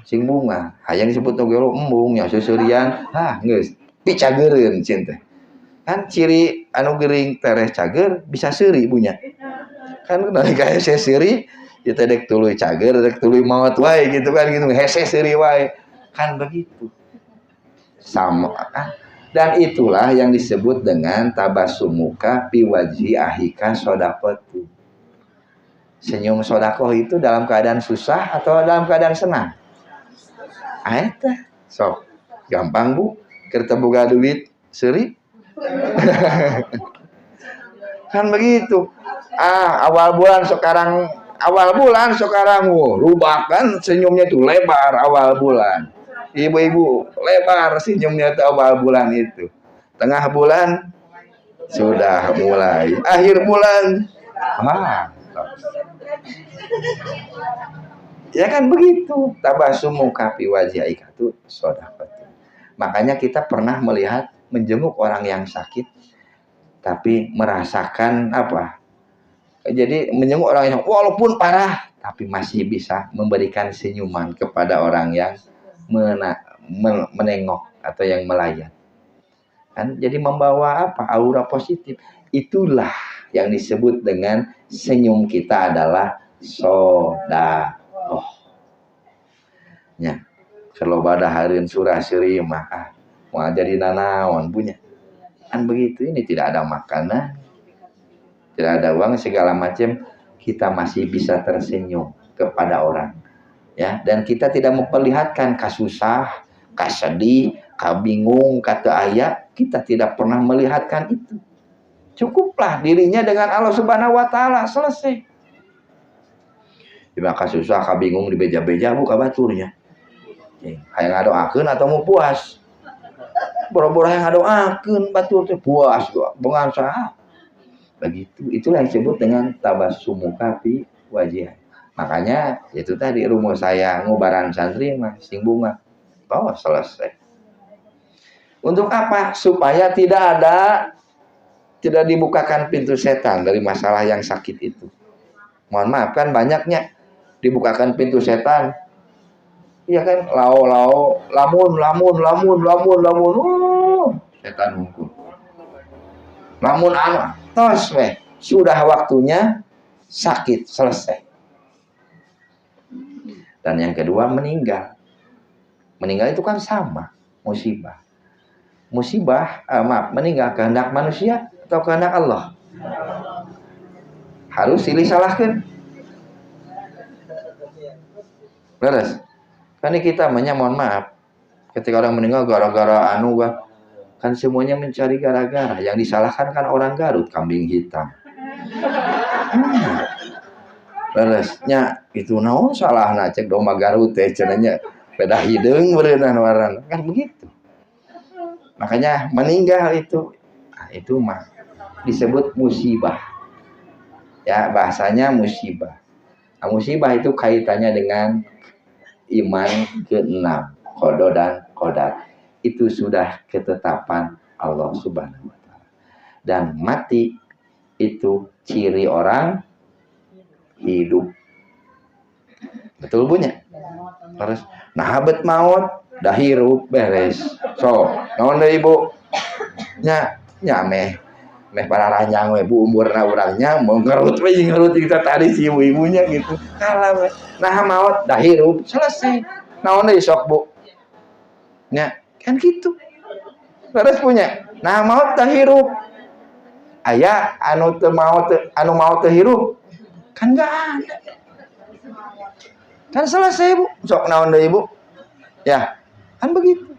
sing bunga hayang disebut nogelo embung ya seserian geus picagereun cinta kan ciri anu gering tereh cager bisa seuri ibunya kan dari kayak seseri ya dek tuluy cager dek tuluy maot wae gitu kan gitu hese seuri wae kan begitu sama kan. Dan itulah yang disebut dengan tabasumuka fi wajhi ahika sodaqatu. Senyum sodakoh itu dalam keadaan susah atau dalam keadaan senang? Eta sok gampang bu kerja boga duit seri kan begitu. Awal bulan sekarang rubah kan senyumnya tuh lebar awal bulan. Ibu-ibu lebar senyumnya tuh awal bulan itu. Tengah bulan sudah mulai, akhir bulan ya kan begitu. Tabasumuka fi wajhika itu sedekah. Makanya kita pernah melihat menjenguk orang yang sakit tapi merasakan apa? Jadi menjenguk orang yang walaupun parah tapi masih bisa memberikan senyuman kepada orang yang menengok atau yang melayat. Kan jadi membawa apa? Aura positif. Itulah yang disebut dengan senyum kita adalah sodakoh. Ya, kalau pada harian surah siri mah mau jadi nanawan punya. Kan begitu, ini tidak ada makanan, tidak ada uang segala macam, kita masih bisa tersenyum kepada orang. Ya, dan kita tidak memperlihatkan kasusah, kasedih, kabingung, kata ayat, kita tidak pernah melihatkan itu. Cukuplah dirinya dengan Allah Subhanahu wa taala, selesai. Di kasusah kabingung di beja-beja buka baturnya. Hayang ngadoakeun atau mau puas? Boro-boro hayang ngadoakeun batur teh puas bengan saha. Begitu, itulah yang disebut dengan tabasumuka fi wajhih. Makanya itu tadi rumus saya ngubaran santri mah sing bunga. Oh, selesai. Untuk apa? Supaya tidak dibukakan pintu setan dari masalah yang sakit itu. Mohon maaf kan banyaknya dibukakan pintu setan. Iya kan, lamun, setan hukum. Lamun tos weh, sudah waktunya sakit selesai. Dan yang kedua meninggal. Meninggal itu kan sama, musibah. Meninggal kehendak manusia atau kehendak Allah? Harus silih salahkan. Beres. Kan kita mohon maaf, ketika orang meninggal gara-gara kan semuanya mencari gara-gara. Yang disalahkan kan orang Garut, kambing hitam. Beresnya itu naon salahna cek domba Garut teh cenanya beda hideung beureunan waran. Kan begitu. Makanya meninggal itu mah disebut musibah. Ya, bahasanya musibah. Nah, musibah itu kaitannya dengan iman ke-6, qada dan qadar. Itu sudah ketetapan Allah Subhanahu wa taala. Dan mati itu ciri orang hidup. Betul punya? Terus nahabet maut dah hirup beres. So, naon deui Ibu? Nya meh para ranjang we Bu umurna urangnya mau ngerut kita tadi si ibu-ibunya gitu. Kalah we. Nah maut dah hirup selesai. Naon deui sok Bu? Nya kan gitu. Terus punya. Nah maut dah hirup. Aya anu maut teu hirup. Kan enggak ada. Kan selesai Bu. Sok naon deui Bu? Ya, kan begitu.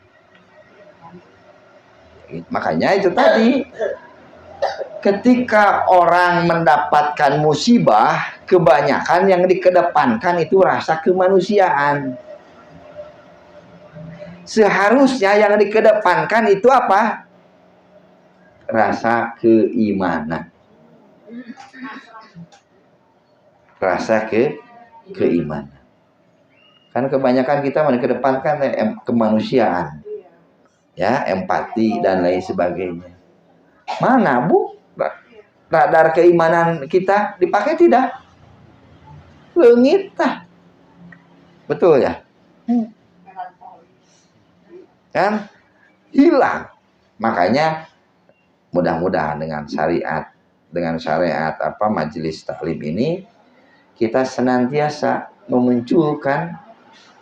Makanya itu tadi ketika orang mendapatkan musibah, kebanyakan yang dikedepankan itu rasa kemanusiaan. Seharusnya yang dikedepankan itu apa? Rasa keimanan. Rasa keimanan. Karena kebanyakan kita mengedepankan kemanusiaan, ya, empati dan lain sebagainya. Mana Bu? Radar keimanan kita dipakai tidak? Leungit tah. Betul ya? Kan hilang. Makanya mudah-mudahan dengan syariat apa majelis taklim ini kita senantiasa memunculkan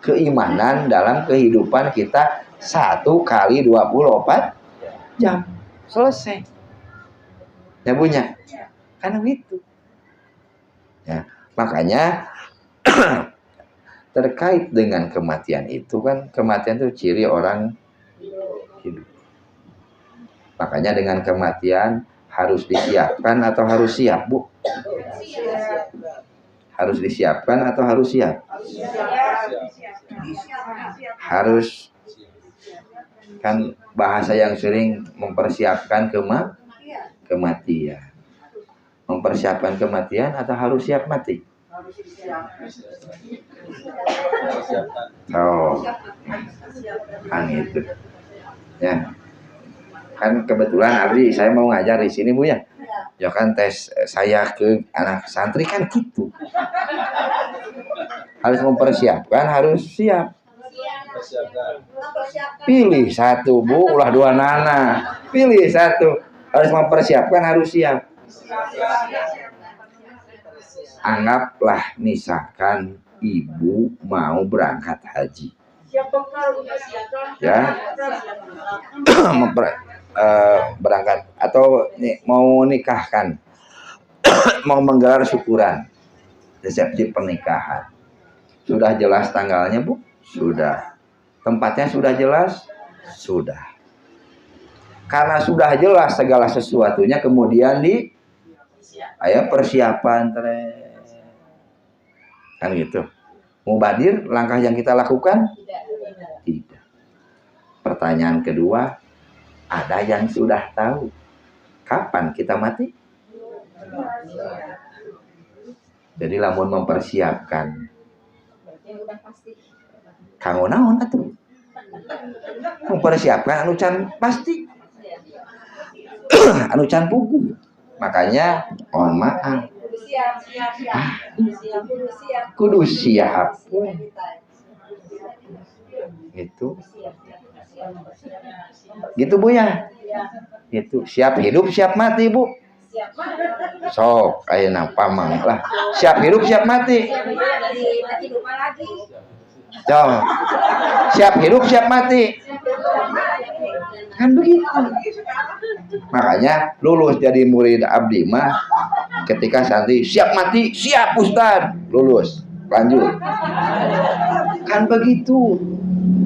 keimanan dalam kehidupan kita 1 kali 24 jam. Selesai. Ya punya. Karena itu. Ya, makanya terkait dengan kematian itu kan, kematian itu ciri orang hidup. Makanya dengan kematian harus disiapkan atau harus siap, Bu? Harus disiapkan atau harus siap? Harus, kan bahasa yang sering mempersiapkan kematian. Mempersiapkan kematian atau harus siap mati? Oh, kan itu. Ya. Kan kebetulan Abdi saya mau ngajar di sini Bu ya. Ya kan tes saya ke anak santri kan gitu. Harus mempersiapkan, harus siap. Pilih satu Bu, ulah 2 nana. Pilih satu. Harus mempersiapkan, harus siap. Anggaplah misalkan ibu mau berangkat haji. Ya. Berangkat atau mau nikahkan. Mau menggelar syukuran. Resepsi pernikahan. Sudah jelas tanggalnya, Bu? Sudah. Tempatnya sudah jelas? Sudah. Karena sudah jelas segala sesuatunya, kemudian persiapan kan gitu. Mubadir, langkah yang kita lakukan? Tidak. Pertanyaan kedua, ada yang sudah tahu kapan kita mati? Jadi lamun mempersiapkan, kanggo naon atuh? Mempersiapkan anu can pasti. Anu can pugu. Makanya mohon maaf. Kudu siap. Gitu Bu ya. Gitu. Siap hidup, siap mati Bu. Sok ayeuna pamang lah. Siap hidup, siap mati. Cok. Siap hidup, siap mati. Kan begitu. Makanya lulus jadi murid Abdi mah ketika santri siap mati, siap Ustaz, lulus, lanjut. Kan begitu.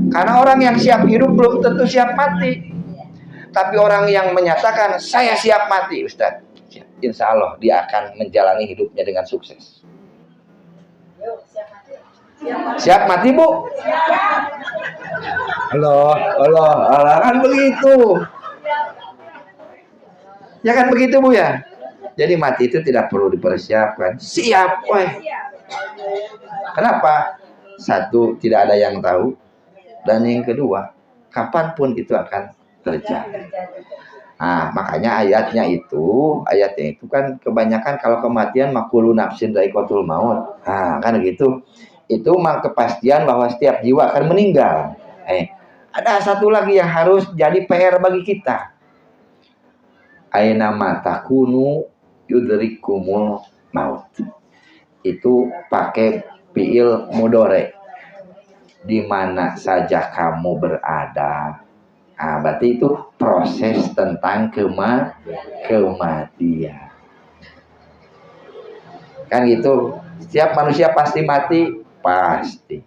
Karena orang yang siap hidup belum tentu siap mati. Tapi orang yang menyatakan saya siap mati, Ustaz, insya Allah dia akan menjalani hidupnya dengan sukses. Siap mati Bu? Allah, kan begitu. Ya kan begitu Bu ya. Jadi mati itu tidak perlu dipersiapkan. Siap, weh. Kenapa? Satu, tidak ada yang tahu. Dan yang kedua, kapanpun itu akan terjadi. Nah, makanya ayatnya itu kan kebanyakan kalau kematian makulu nafsin dha'iqatul maut. Nah, kan gitu. Itu mah kepastian bahwa setiap jiwa akan meninggal. Ada satu lagi yang harus jadi PR bagi kita. Aina matakunu yudrikumul maut. Itu pakai fiil mudhari. Di mana saja kamu berada. Nah, berarti itu proses tentang kematian. Kan gitu. Setiap manusia pasti mati, pasti.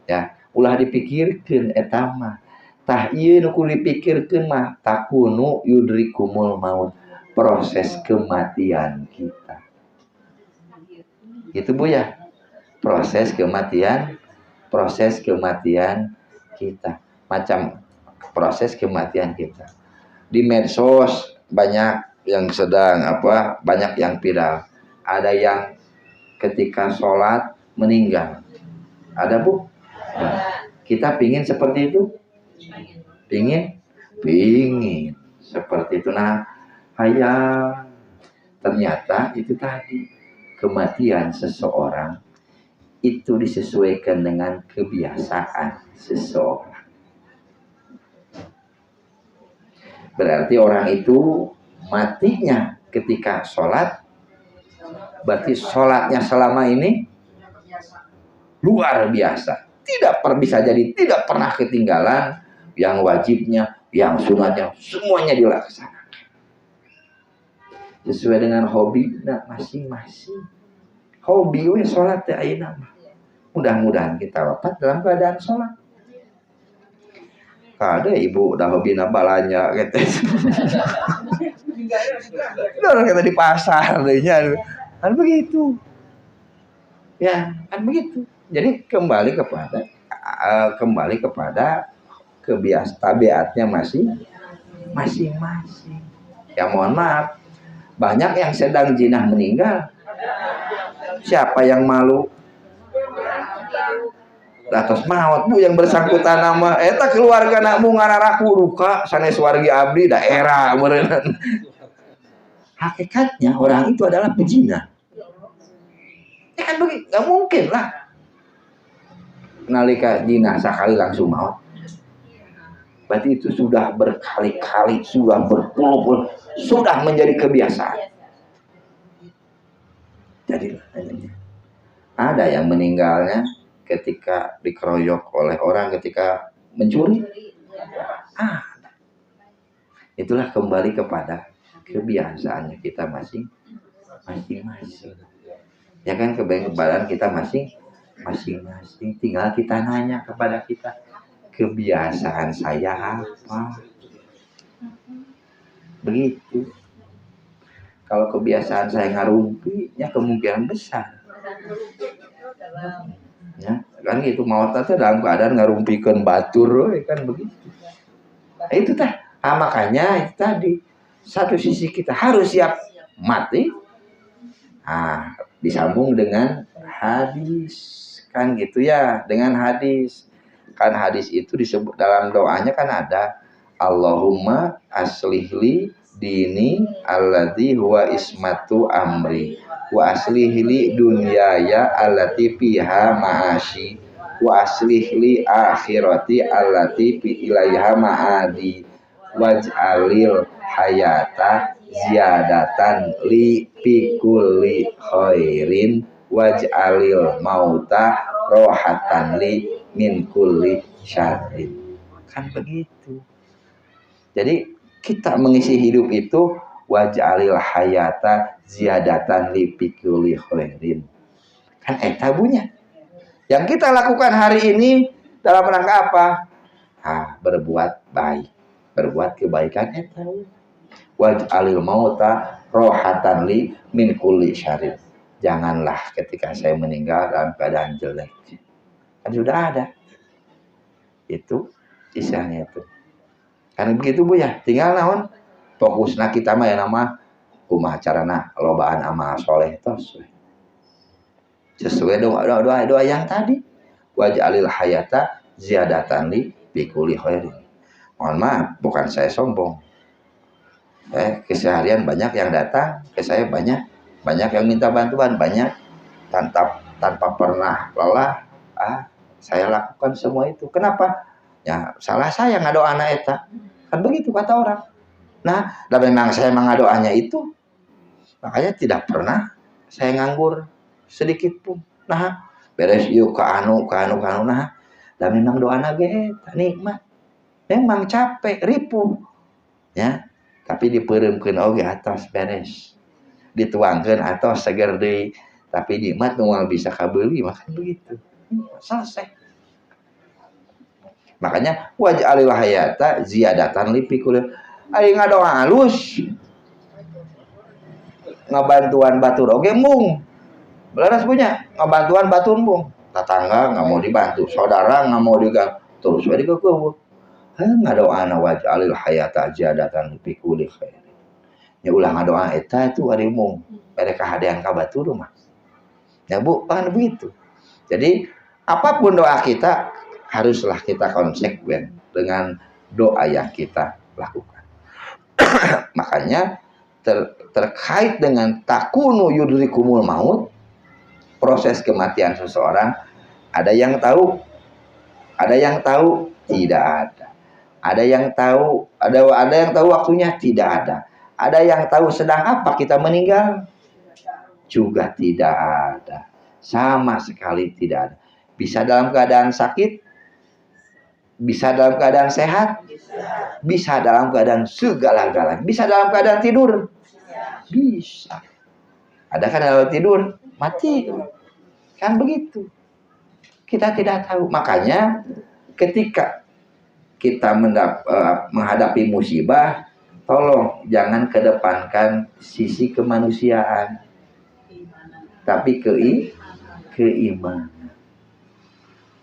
Ya, ulah dipikirkeun eta mah. Tah ieu nu kudu dipikirkeun mah takunu yudrikumul maut, proses kematian kita. Gitu Bu ya. Proses kematian kita. Macam proses kematian kita. Di medsos banyak yang sedang banyak yang viral. Ada yang ketika sholat meninggal. Ada Bu? Nah, kita pingin seperti itu, pingin seperti itu. Nah, ternyata itu tadi kematian seseorang itu disesuaikan dengan kebiasaan seseorang. Berarti orang itu matinya ketika sholat, berarti sholatnya selama ini luar biasa. Bisa jadi tidak pernah ketinggalan, yang wajibnya, yang sunatnya, semuanya dilaksanakan. Sesuai dengan hobi masing-masing. Hobi sholat ya ayeuna. Mudah-mudahan kita wafat dalam keadaan sholat. Ada ibu udah hobi balanya gitu. Orang kita di pasar kan begitu. Ya, kan begitu. Jadi kembali kepada kebiasaan tabiatnya masing-masing. Ya mohon maaf, banyak yang sedang jinah meninggal. Siapa yang malu? Atas maut bu yang bersangkutan nama eta keluarga nakmu ngararaku duka sanes wargi abdi daerah meureun. Hakikatnya orang itu adalah pezina. Ya kan begitu, nggak mungkin lah. Nalika zina sakali langsung maut. Berarti itu sudah berkali-kali, sudah berpuluh-puluh, sudah menjadi kebiasaan. Jadi ada yang meninggalnya ketika dikeroyok oleh orang ketika mencuri. Itulah kembali kepada kebiasaannya kita masing-masing. Ya kan, kebiasaan kita masing-masing. Tinggal kita nanya kepada kita, kebiasaan saya apa? Begitu. Kalau kebiasaan saya ngarumpi, ya kemungkinan besar. Ya, kan gitu maut teh dalam keadaan ngarumpikeun batur kan begitu. Nah, itu teh. Makanya itu tadi satu sisi kita harus siap mati. Disambung dengan hadis kan gitu ya, dengan hadis. Kan hadis itu disebut dalam doanya kan ada Allahumma aslihli dini alladzi huwa ismatu amri wa aslihli dunyaya allati fiha ma'ashi wa aslihli akhirati allati fi ilaiha ma'adi waj'alil hayata ziyadatan li fi kulli khairin waj'alil mauta rohatan li min kulli syarrin. Kan begitu. Jadi kita mengisi hidup itu waj'alil hayata ziyadatan li fi kulli khairin. Kan eta bunyi. Yang kita lakukan hari ini dalam rangka apa? Berbuat baik, berbuat kebaikan eta. Waj'alil mauta rohatan li min kulli syarrin. Janganlah ketika saya meninggal dalam keadaan jelek. Kan sudah ada. Itu istilahnya itu. Karena begitu bu ya, tinggal naon fokusna kita mah ya nama kumaha carana lobaan amal soleh tos. Sesuai doa yang tadi. Waj'alil hayata ziyadatan li fi kulli khairin. Mohon maaf, bukan saya sombong. Keseharian banyak yang datang ke saya, banyak yang minta bantuan, banyak tanpa pernah lelah. Saya lakukan semua itu. Kenapa? Ya salah saya ngadoana eta. Kan begitu kata orang. Nah, dan memang saya mengadoanya itu, makanya tidak pernah saya nganggur sedikit pun. Nah, beres yuk ke anu. Nah, dan memang doana ge nikmat. Memang capek, ripuh. Ya, tapi dipeureumkeun oge atos beres. Dituangkeun atos seger deui, tapi nikmat moal bisa kabeuli, makan begitu. Selesai. Makanya waj'alil hayata ziyadatan li fi kulli. Ari ngadoa halus. Ngabantuan batur oge mung. Belaras punya ngabantuan batur mung. Tetangga enggak mau dibantu, saudara enggak mau dibantu, terus we dikeueuh. Ngadoana waj'alil hayata ziyadatan li fi kulli khair. Ya ulah ngadoa eta itu ari mung. Bere kahadean ka batur mah. Ya Bu, kan begitu. Jadi apapun doa kita haruslah kita konsekuen dengan doa yang kita lakukan. Makanya terkait dengan takunu yudrikumul maut, proses kematian seseorang, ada yang tahu, ada yang tahu tidak ada. Ada yang tahu, ada yang tahu waktunya tidak ada. Ada yang tahu sedang apa kita meninggal juga tidak ada. Sama sekali tidak ada. Bisa dalam keadaan sakit, bisa dalam keadaan sehat, bisa dalam keadaan segala-galanya, bisa dalam keadaan tidur, bisa. Ada kan dalam tidur mati, kan begitu. Kita tidak tahu. Makanya ketika kita menghadapi musibah, tolong jangan kedepankan sisi kemanusiaan, tapi keimanan.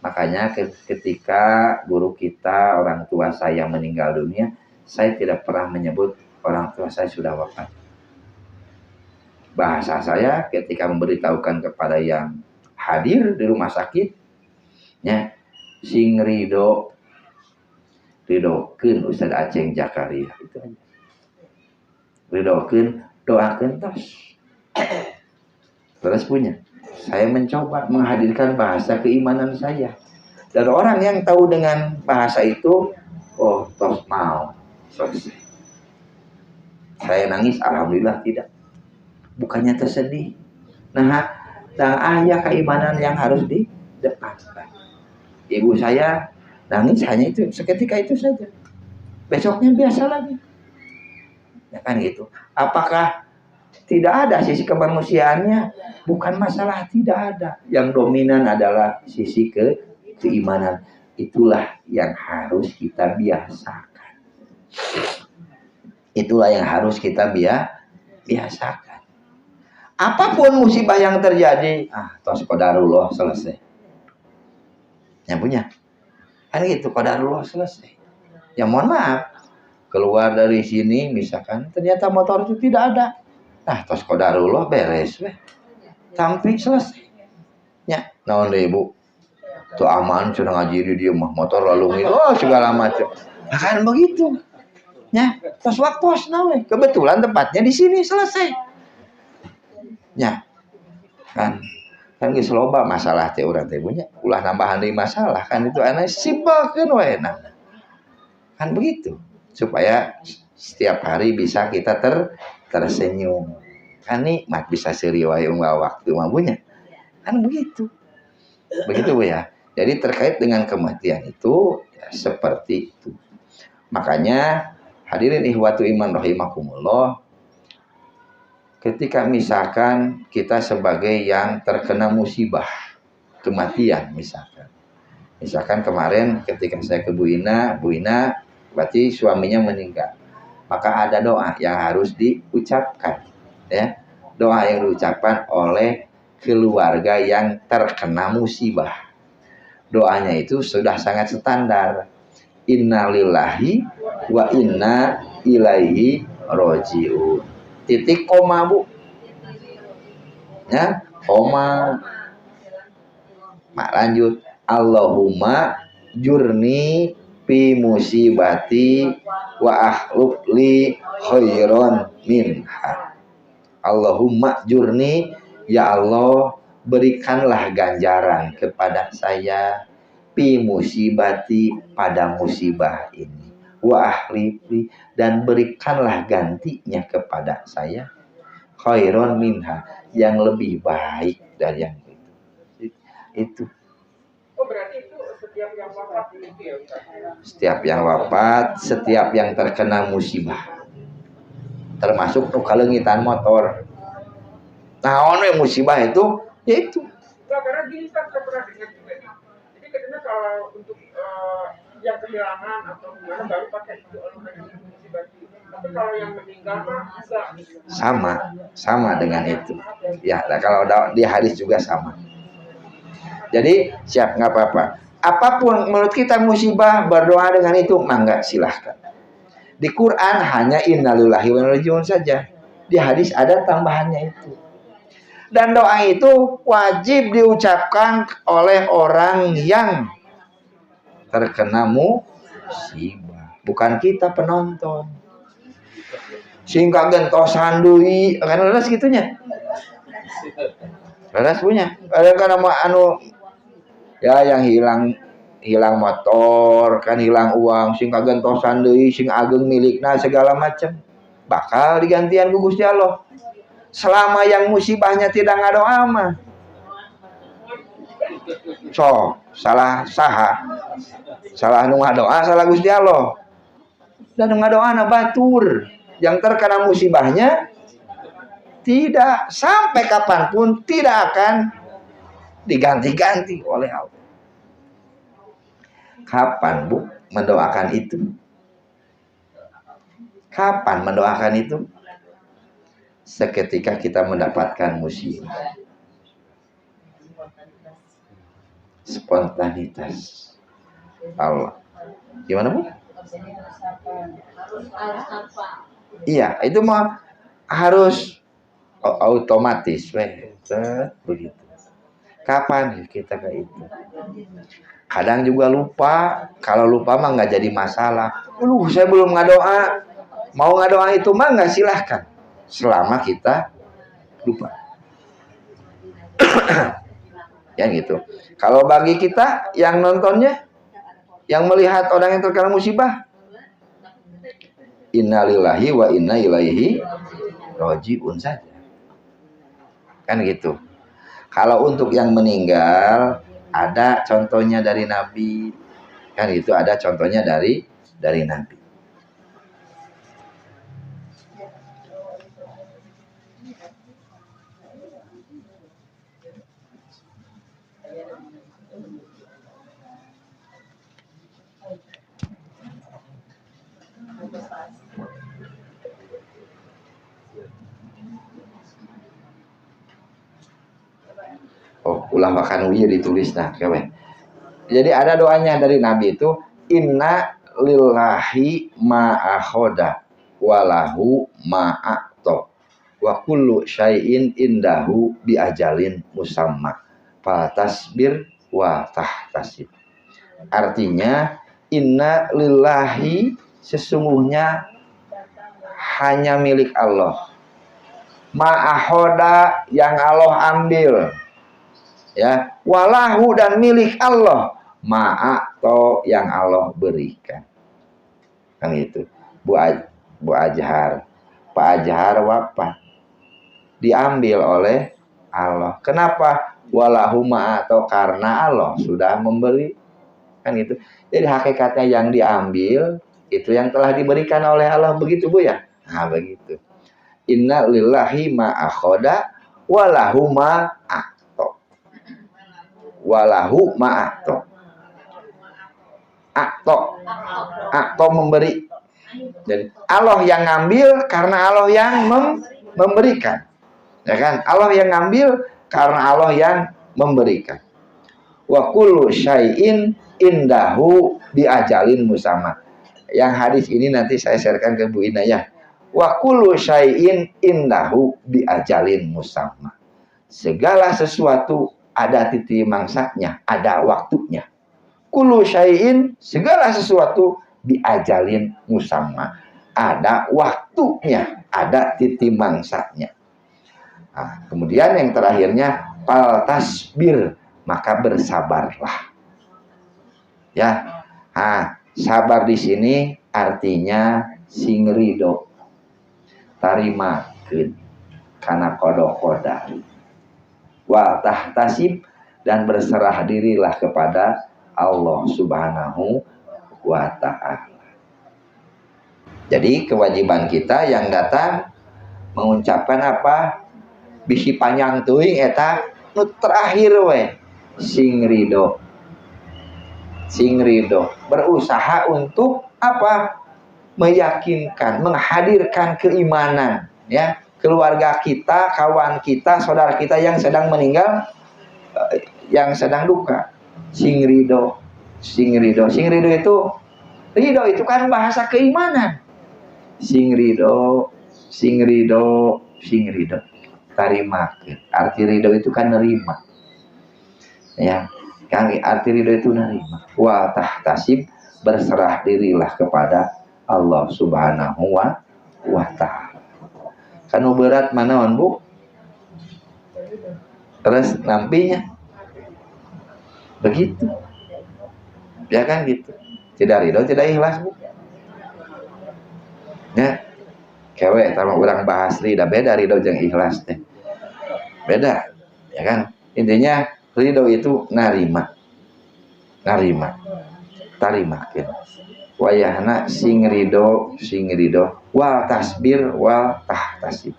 Makanya ketika guru kita, orang tua saya meninggal dunia, saya tidak pernah menyebut orang tua saya sudah wafat. Bahasa saya ketika memberitahukan kepada yang hadir di rumah sakit, ya, sing ridokeun Ustaz Aceng Jakaria, itu aja. Ridokeun, doakeun terus punya. Saya mencoba menghadirkan bahasa keimanan saya. Dan orang yang tahu dengan bahasa itu, oh, tos mau selesai. Saya nangis, alhamdulillah tidak. Bukannya tersedih. Nah, ayah keimanan yang harus didepankan. Ibu saya nangis hanya itu, seketika itu saja. Besoknya biasa lagi. Ya kan gitu. Apakah tidak ada sisi kemanusiaannya? Bukan masalah tidak ada. Yang dominan adalah sisi keimanan. Itulah yang harus kita biasakan. Itulah yang harus kita biasakan. Apapun musibah yang terjadi, tos qadarullah selesai. Yang punya. Kan gitu, qadarullah selesai. Ya mohon maaf, keluar dari sini misalkan ternyata motor itu tidak ada. Tos qadarullah beres weh. Sampai selesai. Ya, naon deh ibu. Tuh aman sudah ngaji di dia mah motor lalu segala macam. Kan begitu. Ya, tos waktu nawe. Kebetulan tempatnya di sini selesai. Ya. Kan geus loba masalah teh urang teh punya. Ulah nambahan deui masalah kan itu ana simpelkeun we nah. Kan begitu. Supaya setiap hari bisa kita tersenyum. Kan nikmat bisa seuri wae waktu mah punya. Kan begitu. Begitu Bu ya. Jadi terkait dengan kematian itu ya, seperti itu. Makanya hadirin ihwatu iman rahimakumullah, ketika misalkan kita sebagai yang terkena musibah kematian misalkan kemarin ketika saya ke Bu Ina berarti suaminya meninggal, maka ada doa yang harus diucapkan, ya, doa yang diucapkan oleh keluarga yang terkena musibah. Doanya itu sudah sangat standar, innalillahi wa inna ilaihi roji'un. Titik koma Bu, ya, koma. Mak lanjut, Allahumma jurni fi musibati wa akhluf li khairon minha. Allahumma jurni, ya Allah berikanlah ganjaran kepada saya fi musibati, pada musibah ini, wa ahlifi, dan berikanlah gantinya kepada saya khairon minha, yang lebih baik dari yang itu. Oh, berarti itu setiap yang wafat itu ya? Setiap yang wafat, setiap yang terkena musibah, termasuk kalengitan motor. Nah, musibah itu, yaitu. Nah, karena gini kan saya pernah dengar juga nih. Jadi katanya kalau untuk yang kehilangan atau gimana baru pakai itu musibah itu. Tapi kalau yang meninggal mah bisa. Sama dengan itu. Ya, nah, kalau di hadis juga sama. Jadi siap, nggak apa-apa. Apapun menurut kita musibah, berdoa dengan itu, mangga silahkan. Di Quran hanya innalillahi wa inna ilaihi raji'un saja. Di hadis ada tambahannya itu. Dan doa itu wajib diucapkan oleh orang yang terkena musibah, bukan kita penonton. Singka gentosan deui, kan leres gitunya. Leres punya. Kadang-kadang anu ya yang hilang motor, kan hilang uang, singka gentosan deui, sing ageng milikna segala macam. Bakal digantian ku Gusti Allah. Selama yang musibahnya tidak ngadoa mah. So, salah saha. Salah nu ngadoa, salah Gusti Allah. Dan ngadoana batur. Yang terkena musibahnya tidak sampai kapanpun tidak akan diganti-ganti oleh Allah. Kapan Bu mendoakan itu? Kapan mendoakan itu? Seketika kita mendapatkan musibah. Spontanitas Allah. Gimana Bu? Iya, itu mah harus otomatis, begitu. Kapan kita kayak itu? Kadang juga lupa. Kalau lupa mah nggak jadi masalah. Saya belum ngadoa. Mau ngadoa itu mah nggak, silahkan. Selama kita lupa. Ya gitu. Kalau bagi kita yang nontonnya, yang melihat orang yang terkena musibah, innalillahi wa inna ilaihi rajiun saja. Kan gitu. Kalau untuk yang meninggal, ada contohnya dari Nabi. Kan gitu, ada contohnya dari Nabi. Ulah makan wiya ditulis nah kawan. Jadi ada doanya dari Nabi itu, inna lillahi ma'akhoda walahu ma'akto wa kullu syai'in indahu bi ajalin musamma fatasbir wa tahtasib. Artinya inna lillahi, sesungguhnya hanya milik Allah, ma'akhoda yang Allah ambil, ya, walahu dan milik Allah, ma'akto yang Allah berikan. Kan itu. Bu Ajhar, Pak Ajhar wafat, diambil oleh Allah. Kenapa? Walahu ma'akto, karena Allah sudah memberi. Kan itu. Jadi hakikatnya yang diambil itu yang telah diberikan oleh Allah, begitu Bu ya. Nah begitu. Inna lillahi ma'akhoda walahu ma'akto. Walahu ma'akto. Akto memberi. Jadi Allah yang ngambil karena Allah yang memberikan. Ya kan? Allah yang ngambil karena Allah yang memberikan. Wa kullu syai'in indahu bi ajalin musamma. Yang hadis ini nanti saya sharekan ke Bu Ina ya. Wa kullu syai'in indahu bi ajalin musamma. Segala sesuatu ada titik mangsanya, ada waktunya. Kullu syai'in, segala sesuatu, bi ajalin musamma, ada waktunya, ada titik mangsanya. Nah, kemudian yang terakhirnya fal tasbir, maka bersabarlah. Ya. Nah, sabar di sini artinya sing ridho, tarimakeun kana qada wa tahtasib, dan berserah dirilah kepada Allah Subhanahu wa ta'ala. Jadi kewajiban kita yang datang mengucapkan apa? Bisi panjang teuing eta nu terakhir we, sing ridho. Sing ridho, berusaha untuk apa? Meyakinkan, menghadirkan keimanan, ya, keluarga kita, kawan kita, saudara kita yang sedang meninggal, yang sedang duka. Sing ridho, sing ridho, sing ridho itu kan bahasa keimanan. Sing ridho, sing ridho, sing ridho. Tarimakeun. Arti ridho itu kan nerima. Ya, Kang arti ridho itu narima. Wa tahtasib, berserah dirilah kepada Allah Subhanahu wa ta'ala. Kanu berat manaon Bu? Terus nampinya begitu. Ya kan gitu. Tidak ridho, tidak ikhlas Bu. Ya. Kewe sama orang bahas ridho beda ridho jeung ikhlas teh. Beda. Ya kan? Intinya ridho itu narima. Tarimakeun. Wayahna sing ridho wal tasbir wal tahtasib.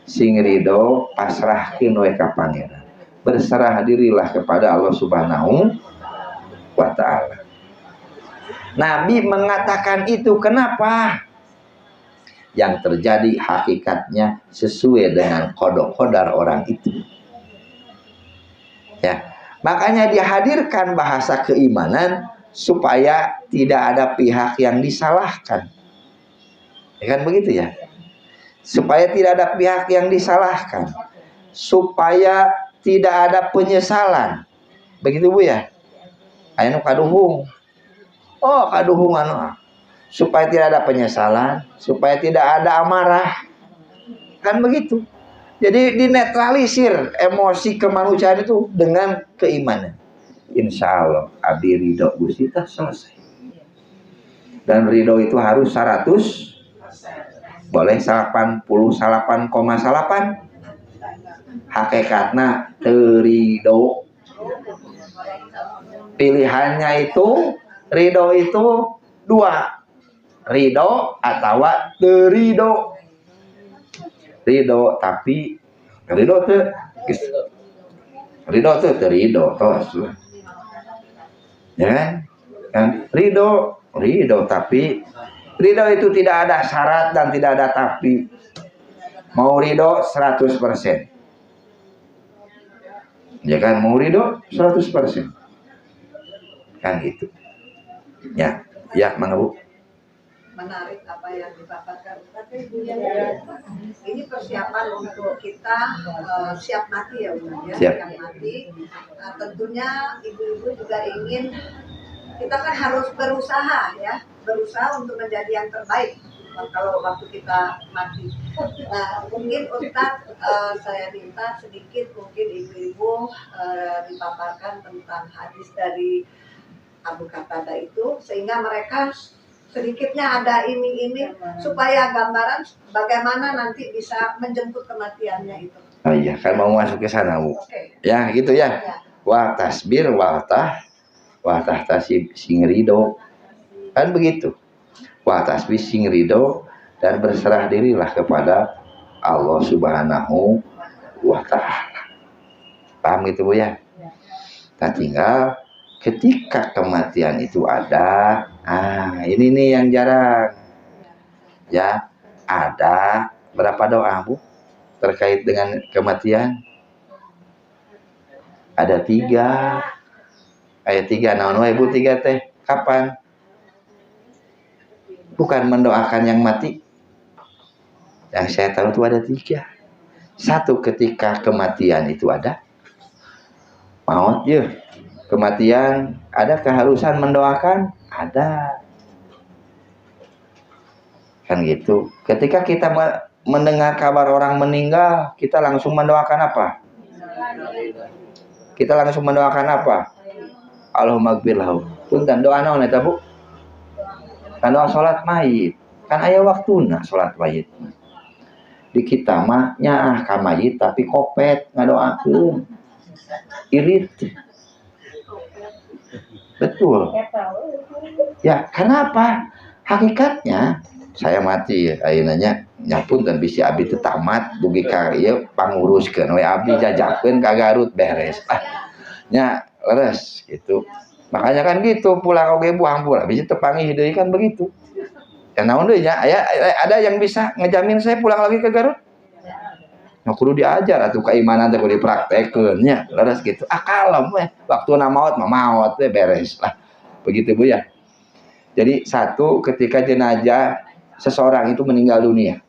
Sing ridho pasrahkeun we ka pangeran. Berserah dirilah kepada Allah Subhanahu wa ta'ala. Nabi mengatakan itu kenapa? Yang terjadi hakikatnya sesuai dengan qada orang itu. Ya, makanya dihadirkan bahasa keimanan supaya tidak ada pihak yang disalahkan. Ya kan begitu ya? Supaya tidak ada pihak yang disalahkan. Supaya tidak ada penyesalan. Begitu Bu ya? Anu kaduhung. Oh, kaduhungan. Supaya tidak ada penyesalan, supaya tidak ada amarah. Kan begitu. Jadi dinetralisir emosi kemanusiaan itu dengan keimanan. Insya Allah abdi ridho Gusti tah selesai. Dan ridho itu harus 100, boleh 88,8. Hakikatna terido. Pilihannya itu ridho itu 2, ridho atau terido. Ridho tapi ridho tuh terido tos. Ya kan? Ridho tapi ridho itu tidak ada syarat dan tidak ada tapi. Mau ridho 100%. Ya kan, mau ridho 100%. Kan gitu. Ya, mana Bu? Menarik apa yang dipaparkan. Ini persiapan untuk kita siap mati ya Bu ya. Siap mati. Nah, tentunya ibu-ibu juga ingin kita kan harus berusaha ya, berusaha untuk menjadi yang terbaik kalau waktu kita mati. Nah, mungkin Ustaz saya minta sedikit mungkin ibu-ibu dipaparkan tentang hadis dari Abu Qatada itu sehingga mereka sedikitnya ada ini supaya gambaran bagaimana nanti bisa menjemput kematiannya itu. Oh iya, kan mau masuk ke sana Bu. Okay. Ya gitu ya. Wa tasbir wa tahtasib sing ridho. Kan begitu. Wa tasbih sing ridho dan berserah dirilah kepada Allah Subhanahu wa ta'ala. Paham gitu Bu ya? Nah tinggal ketika kematian itu ada, ini nih yang jarang. Ya, ada berapa doa Bu terkait dengan kematian? Ada 3. Ayat 3 naon wae Bu 3 teh? Kapan? Bukan mendoakan yang mati. Yang saya tahu itu ada 3. 1 ketika kematian itu ada. Maut ya. Kematian, ada keharusan mendoakan? Ada. Kan gitu. Ketika kita mendengar kabar orang meninggal, kita langsung mendoakan apa? Kita langsung mendoakan apa? Allahumma gfir lahu. Punten doa naon eta Bu? Kan doa salat mayit. Kan aya waktuna salat mayit. Di kita mah nyaah ka mayit tapi kopet ngadoakeun. Irit. Betul. Ya, kenapa? Hakikatnya saya mati ayeuna nyapun dan bisa abdi teu tamat dugi ka ieu panguruskeun we abdi jajakeun ka Garut beres. Nya leres gitu. Makanya kan gitu pulang oge buang pula bisa tepangih deui kan begitu. Ya naon deui nya ada yang bisa ngejamin saya pulang lagi ke Garut? Nah, kudu diajar atuh keimanan teh kudu dipraktekeun nya leres gitu. Kalem we waktuna maot mah maot we beres lah. Begitu Bu ya. Jadi 1 ketika jenazah seseorang itu meninggal dunia,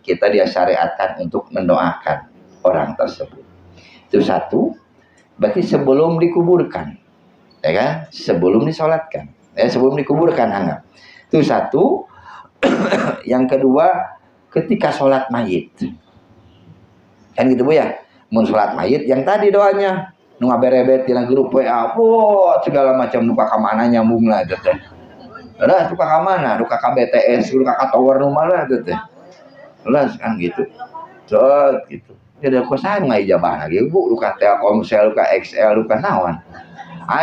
kita disyariatkan untuk mendoakan orang tersebut. Itu 1. berarti sebelum dikuburkan, ya kan? Sebelum disolatkan, sebelum dikuburkan anggap. Itu satu. Yang kedua, ketika sholat mayit, kan gitu Bu ya. Mau sholat mayit yang tadi doanya, nu ngaberebet tina grup WA, segala macam duka kamana nyambung lah teh. Lah duka kamana, duka KBTS, duka tower nu mana teh. Lah kan gitu. Gitu. Jadi aku sayang nggak ijabah lagi Bu, duka Telkomsel, duka XL, duka nawan.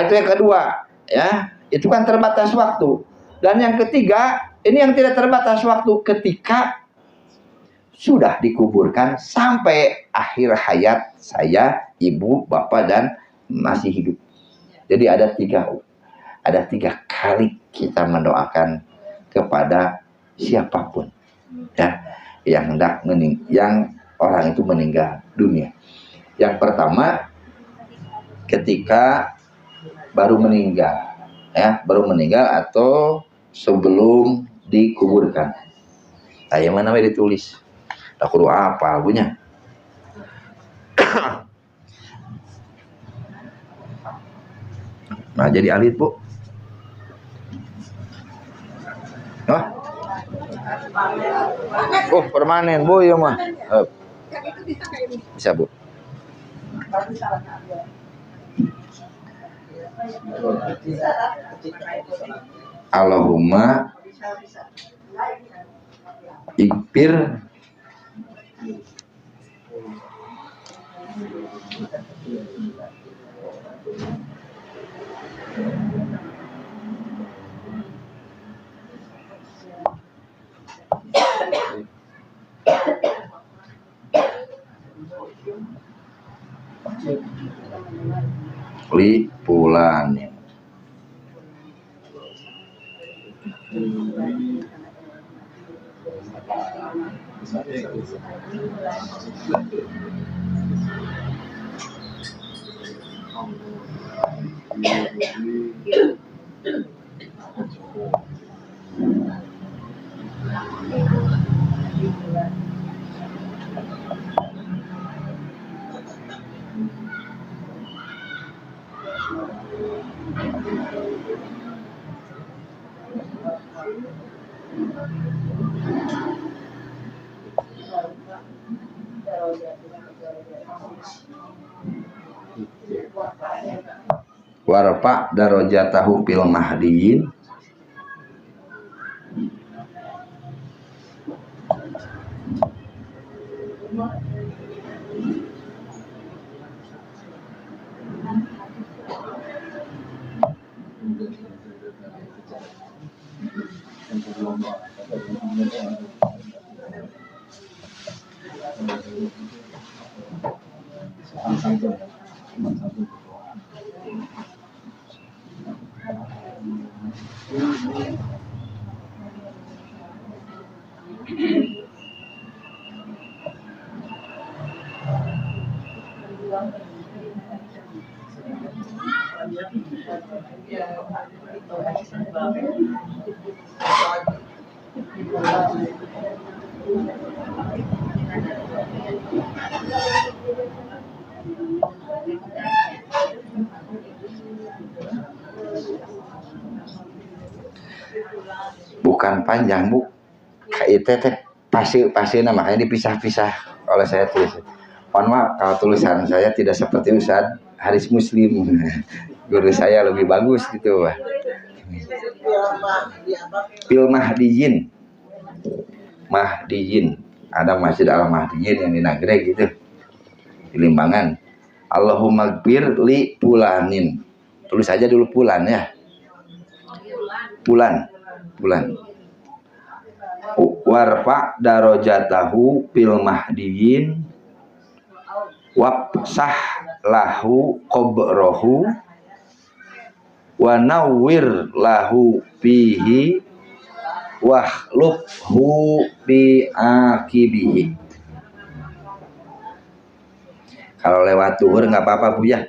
Itu yang kedua, ya. Itu kan terbatas waktu. Dan yang ketiga, ini yang tidak terbatas waktu, ketika sudah dikuburkan sampai akhir hayat saya, ibu, bapak, dan masih hidup. Jadi ada tiga kali kita mendoakan kepada siapapun, ya, yang orang itu meninggal dunia. Yang pertama, ketika baru meninggal, ya, baru meninggal atau sebelum dikuburkan. Yang mana ditulis? Tak kudu apa punya. Nah, jadi alit Bu. Oh, permanen Bu ya mah. Bisa Bu. Allahumma ikfir li pulanin. Warfa darajatahu fil mahdiyin bukan panjang Bu, KIT pasti namanya dipisah-pisah oleh saya tulis. Mohon maaf kalau tulisan saya tidak seperti Ustaz Haris Muslim, guru saya lebih bagus gitu. Fil Mahdiyin, ada Masjid Al Mahdiyin yang di Nagreg gitu, di Limbangan. Allahumma gfir li pulanin, tulis aja dulu pulan ya, pulan. Warfa darajatahu fil mahdiyin wabsah lahu qabrahu wa nawwir lahu fihi wahlubhu bi akibihi. Kalau lewat tuhur nggak apa-apa Bu ya.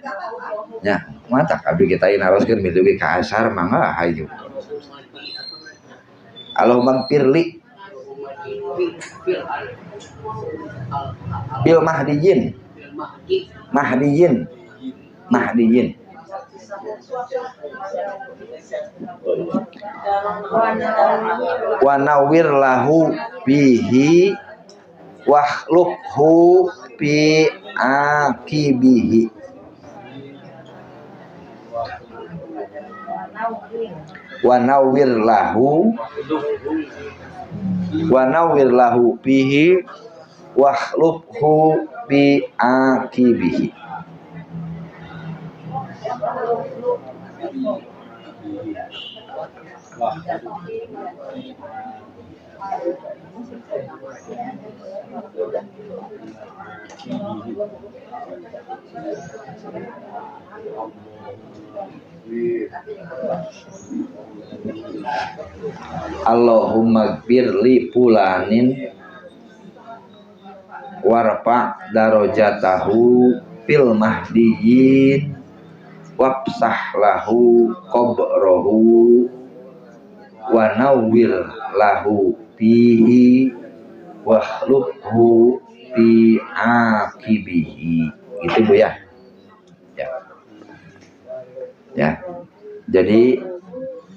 Ya, mata abdi kita ini haruskan milugi ka asar mangga hayu. Allahumma firli bil mahdiyin mahdiyin. Wa nawwir lahu bihi wahlukhu fi akibihi. Wa nawwir lahu bihi wahlukhu fi akibihi. Allahumma gfir li fulanin warfa darajatahu fil mahdiyin wabsah lahu qabrahu wa nawwir lahu fihi wahlukhu fi akibihi. Itu Bu ya. Ya. Jadi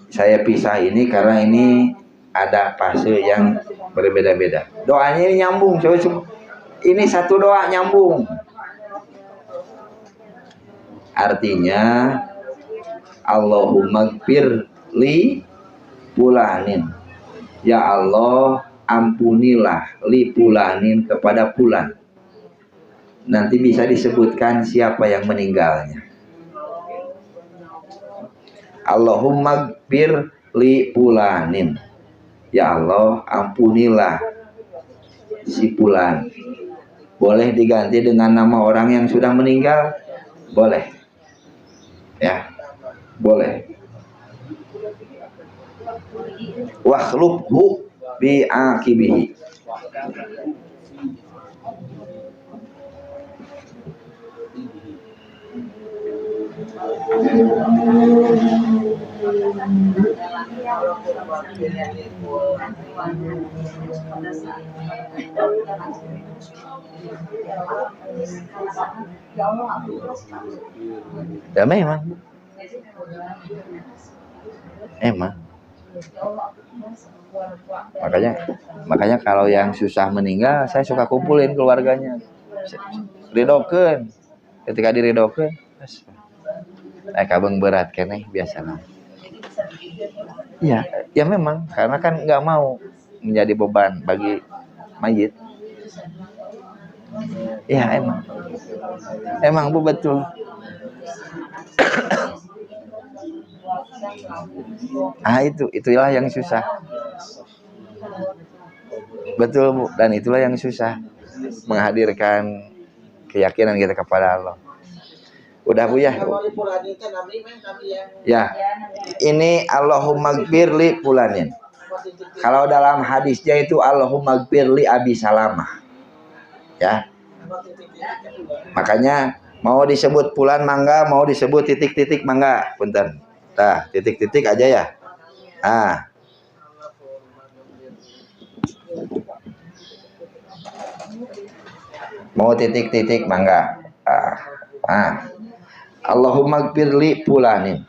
saya pisah ini karena ini ada fase yang berbeda-beda. Doanya ini nyambung, coba. Ini satu doa nyambung. Artinya Allahumma gfir li fulanin. Ya Allah, ampunilah li fulanin kepada fulan. Nanti bisa disebutkan siapa yang meninggalnya. Allahumma gfir li fulanin. Ya Allah, ampunilah si fulan. Boleh diganti dengan nama orang yang sudah meninggal? Boleh. Ya, boleh. Wakhlukhu bi akibihi. Ya emang makanya kalau yang susah meninggal saya suka kumpulin keluarganya, ridokeun. Ketika diridokeun kabeng berat keneh biasanya. Ya memang karena kan nggak mau menjadi beban bagi mayit. Ya emang Bu betul. Itulah yang susah. Betul Bu, dan itulah yang susah, menghadirkan keyakinan kita kepada Allah. Udah Bu ya. Ya. Ini Allahumma gfir li fulanin. Kalau dalam hadisnya itu Allahumma gfir li Abi Salamah. Ya. Makanya mau disebut fulan mangga, mau disebut titik-titik mangga, punten. Tah, titik-titik aja ya. Mau titik-titik mangga. Allahumma gfir li fulanin.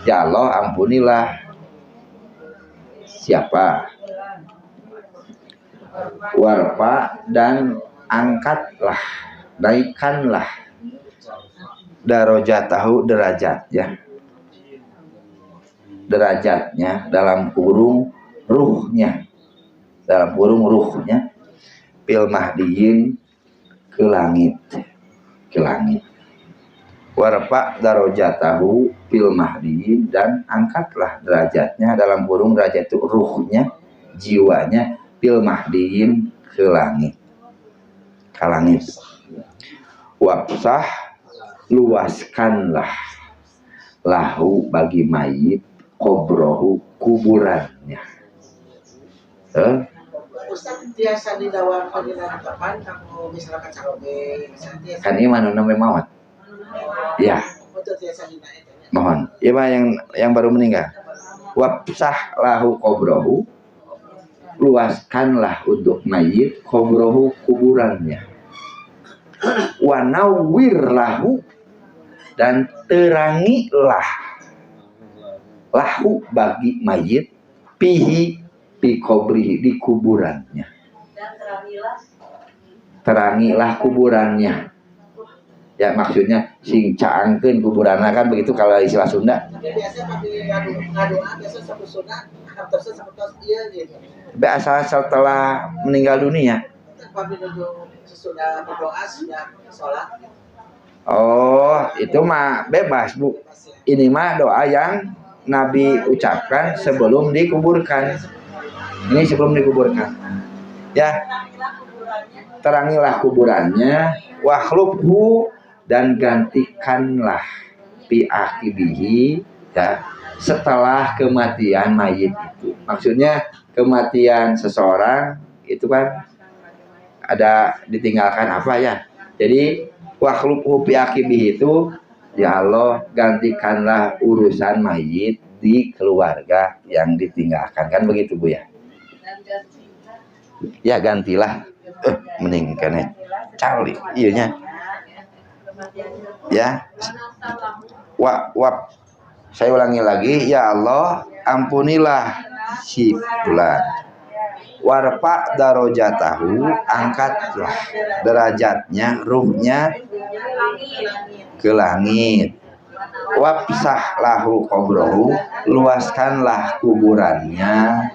Ya Allah, ampunilah siapa? Warfa dan angkatlah, naikkanlah darajatahu derajatnya. Derajatnya dalam kurung ruhnya. Dalam kurung ruhnya fil mahdiyin ke langit. Warfa darajatahu fil mahdiyin, dan angkatlah derajatnya dalam kurung derajat itu ruhnya, jiwanya fil mahdiyin ke langit. Wabsah, luaskanlah lahu bagi mayit kubrohu, kuburannya. Ustaz biasa didawakan di depan kalau misalkan carobe kan iman namanya mawat. Ya. Mohon. Ya Pak yang baru meninggal. Wabsah lahu kubrohu, luaskanlah untuk mayit kubrohu, kuburannya. Wa nawwir lahu dan terangilah lahu bagi mayit pihi pi kubrihi di kuburannya. Dan terangilah kuburannya. Ya maksudnya sing caangkeun kuburanna kan begitu kalau istilah Sunda. Tapi biasa pakai ngadu-ngadu biasa satu Sunda terus satu iya gitu. Biasa setelah meninggal dunia. Papi menuju sesudah berdoa sudah sholat. Oh, itu mah bebas, Bu. Ini mah doa yang Nabi ucapkan sebelum dikuburkan. Ini sebelum dikuburkan. Ya. Terangilah kuburannya, wakhlubhu dan gantikanlah fi akibihi ya setelah kematian mayit itu. Maksudnya kematian seseorang itu kan ada ditinggalkan apa ya? Jadi wakhlubhu fi akibihi itu ya Allah gantikanlah urusan mayit di keluarga yang ditinggalkan, kan begitu Bu ya? Ya gantilah mending kene cali iya ya. Saya ulangi lagi, ya Allah ampunilah si fulan, warfa darajatahu, angkatlah derajatnya, ruhnya ke langit, wafsah lahu qabrahu, luaskanlah kuburannya,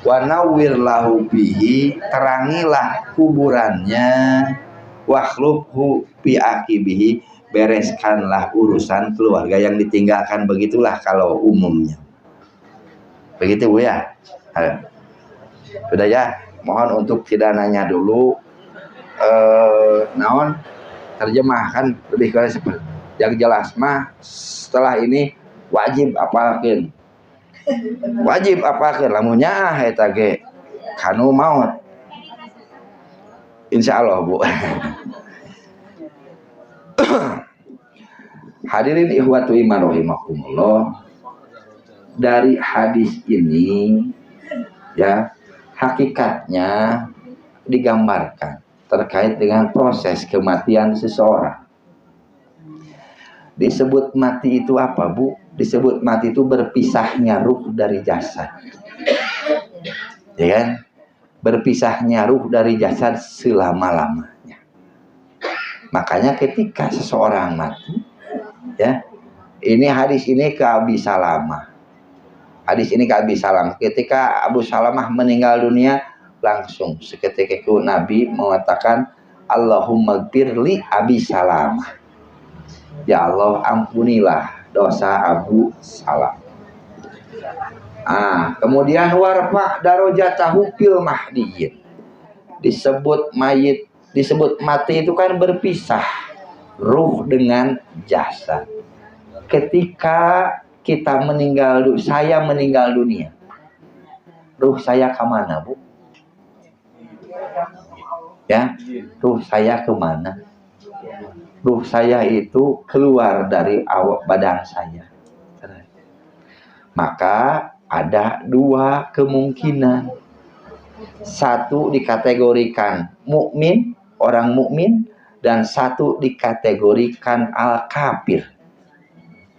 wanawwir lahu bihi, terangilah kuburannya, wakhlubhu bi akibihi, bereskanlah urusan keluarga yang ditinggalkan. Begitulah kalau umumnya. Begitu Bu ya. Sudah ya, mohon untuk tidak nanya dulu naon terjemahkan lebih ke seperti yang jelas mah setelah ini wajib apalkeun. Wajib apalkeun lamun nyaah eta ge kanu maut. Insyaallah Bu. Hadirin ikhwatu iman rahimakumullah, dari hadis ini ya hakikatnya digambarkan terkait dengan proses kematian seseorang. Disebut mati itu apa Bu? Disebut mati itu berpisahnya ruh dari jasad. Ya kan? Berpisahnya ruh dari jasad selama-lamanya. Makanya ketika seseorang mati, ya, ini hadis ini ke Abi Salamah. Hadis ini ke Abi Salamah. Ketika Abu Salamah meninggal dunia, langsung seketika itu Nabi mengatakan, Allahumma gfirli Abi Salamah. Ya Allah ampunilah dosa Abu Salamah. Kemudian warfa darajatahu fil mahdiyin. Disebut mayit, disebut mati itu kan berpisah ruh dengan jasad. Ketika kita meninggal, saya meninggal dunia, ruh saya kemana Bu? Ya, ruh saya kemana? Ruh saya itu keluar dari awak badan saya. Maka ada dua kemungkinan. Satu dikategorikan mukmin, orang mukmin, dan satu dikategorikan al-kafir.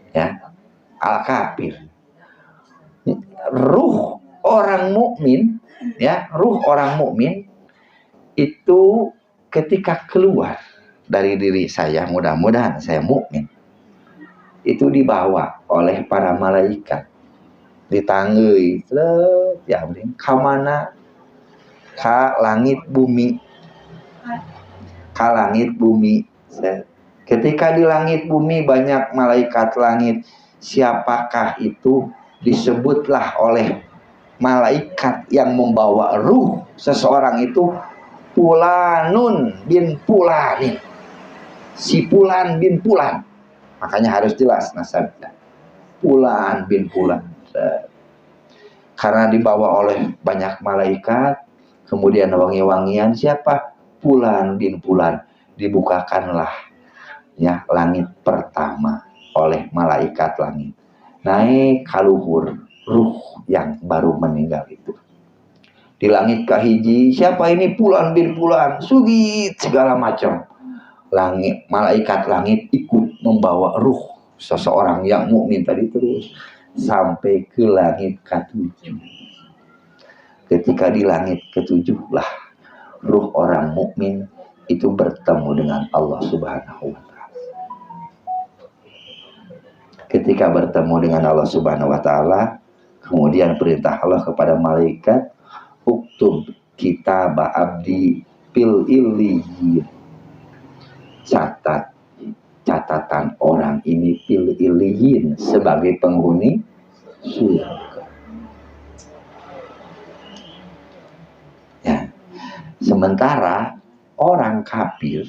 Ya, al-kafir. Ruh orang mukmin, ya, ruh orang mukmin itu ketika keluar dari diri saya, mudah-mudahan saya mukmin, itu dibawa oleh para malaikat, ditanggui, ya, kamana? Ka langit bumi. Ka langit bumi. Ketika di langit bumi banyak malaikat langit, siapakah itu? Disebutlah oleh malaikat yang membawa ruh seseorang itu, Fulanun bin Fulanin, si Fulan bin Fulan. Makanya harus jelas nasabnya, Fulan bin Fulan. Karena dibawa oleh banyak malaikat, kemudian wangi-wangian, siapa? Fulan bin Fulan. Dibukakanlah ya langit pertama oleh malaikat langit. Naik kaluhur ruh yang baru meninggal itu. Di langit kahiji, siapa ini? Fulan bin Fulan. Sugit segala macam. Langit, malaikat langit ikut membawa ruh seseorang yang mukmin tadi terus sampai ke langit ke-7. Ketika di langit ke-7 lah ruh orang mukmin itu bertemu dengan Allah Subhanahu wa taala. Ketika bertemu dengan Allah Subhanahu wa taala, kemudian perintah Allah kepada malaikat, uktub kitab abdi fil illiyin. Catatan orang ini fil illiyin sebagai penghuni surga. Ya. Sementara orang kafir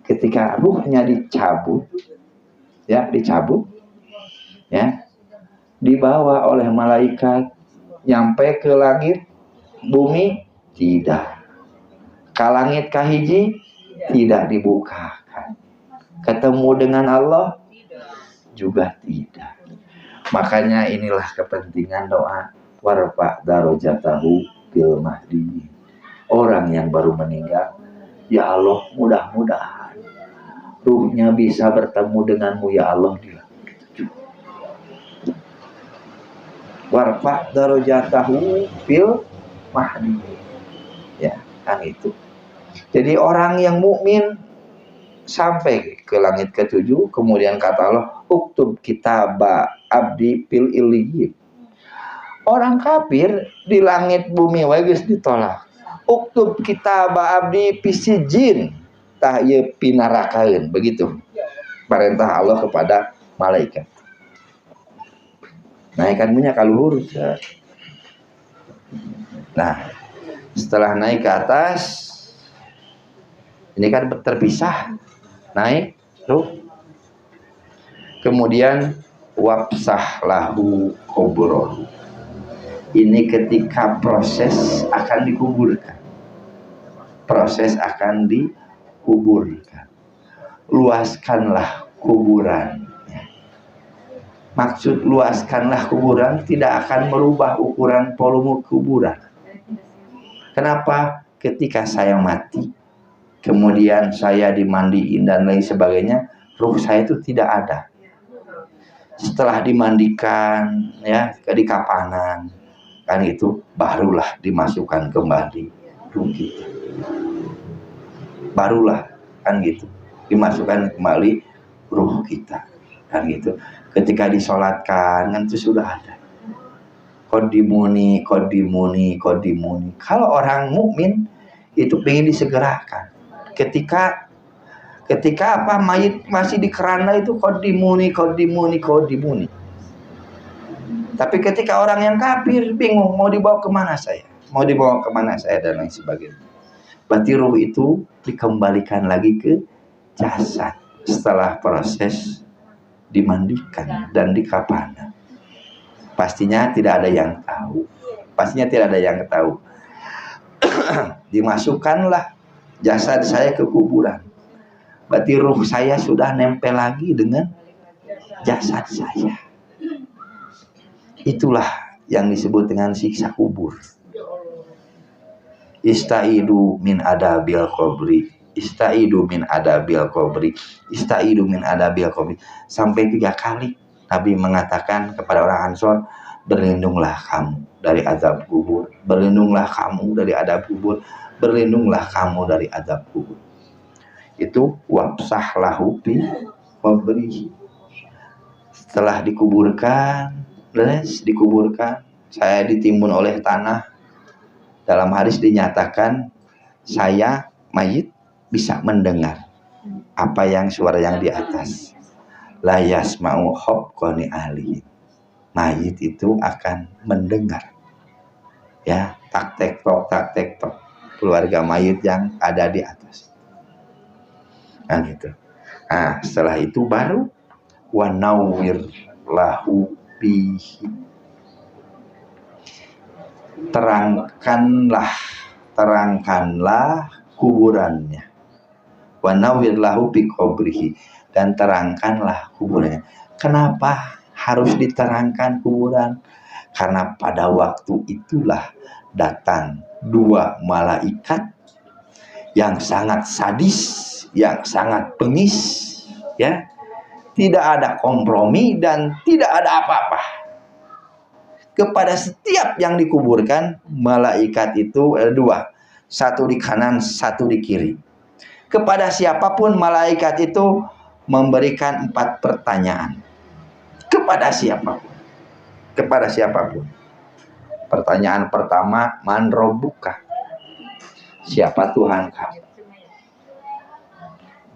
ketika ruhnya dicabut, ya, dibawa oleh malaikat nyampe ke langit bumi, tidak. Ka langit kahiji tidak dibukakan. Ketemu dengan Allah juga tidak. Makanya inilah kepentingan doa warfa darajatahu fil mahdi. Orang yang baru meninggal, ya Allah, mudah-mudahan ruhnya bisa bertemu denganmu ya Allah di langit ke-7. Warfa darajatahu fil mahdi. Ya, kan itu. Jadi orang yang mukmin sampai ke langit ke-7, kemudian kata Allah, uktub kitab abdi fil illiyin. Orang kafir di langit bumi geus ditolak. Uktub kitab abdi fisijin, tah ieu pinarakaeun, begitu perintah Allah kepada malaikat. Naikkan punya kaluhur. Nah, setelah naik ke atas, ini kan terpisah, naik ruh. Kemudian wabsah lahu kubroh. Ini ketika proses akan dikuburkan. Proses akan dikuburkan. Luaskanlah kuburan. Maksud luaskanlah kuburan tidak akan merubah ukuran volume kuburan. Kenapa? Ketika saya mati, kemudian saya dimandiin dan lain sebagainya, ruh saya itu tidak ada. Setelah dimandikan, ya, di kapanan, kan itu barulah dimasukkan kembali ruh kita. Barulah kan gitu dimasukkan kembali ruh kita, kan gitu. Ketika disolatkan kan itu sudah ada. Kodimuni. Kalau orang mukmin itu pengen disegerakan. Ketika apa mayit masih di keranda itu kodimuni. Tapi ketika orang yang kafir bingung mau dibawa kemana saya dan lain sebagainya. Berarti ruh itu dikembalikan lagi ke jasad setelah proses dimandikan dan dikapanan. Pastinya tidak ada yang tahu. Dimasukkanlah jasad saya ke kuburan. Berarti ruh saya sudah nempel lagi dengan jasad saya. Itulah yang disebut dengan siksa kubur. Istaidu min adabil qabri. Sampai 3 kali Nabi mengatakan kepada orang Ansor, berlindunglah kamu dari azab kubur, berlindunglah kamu dari azab kubur, berlindunglah kamu dari azab kubur. Itu wabsah lahu bi qabri. Setelah dikuburkan, saya ditimbun oleh tanah. Dalam hadis dinyatakan saya mayit bisa mendengar apa yang suara yang di atas. La yasma'u habqani ahli. Mayit itu akan mendengar, ya, tak tek tok keluarga mayit yang ada di atas. Nah gitu. Nah, setelah itu baru wa nawwir lahu bihi. Terangkanlah kuburannya. Wa nawwir lahu bi qabrihi, dan terangkanlah kuburannya. Kenapa harus diterangkan kuburan? Karena pada waktu itulah datang 2 malaikat yang sangat sadis, yang sangat bengis, ya, tidak ada kompromi dan tidak ada apa-apa. Kepada setiap yang dikuburkan, malaikat itu ada dua, satu di kanan, satu di kiri. Kepada siapapun malaikat itu memberikan 4 pertanyaan. Kepada siapapun. Kepada siapapun. Pertanyaan pertama, man robbuka? Siapa Tuhan kamu?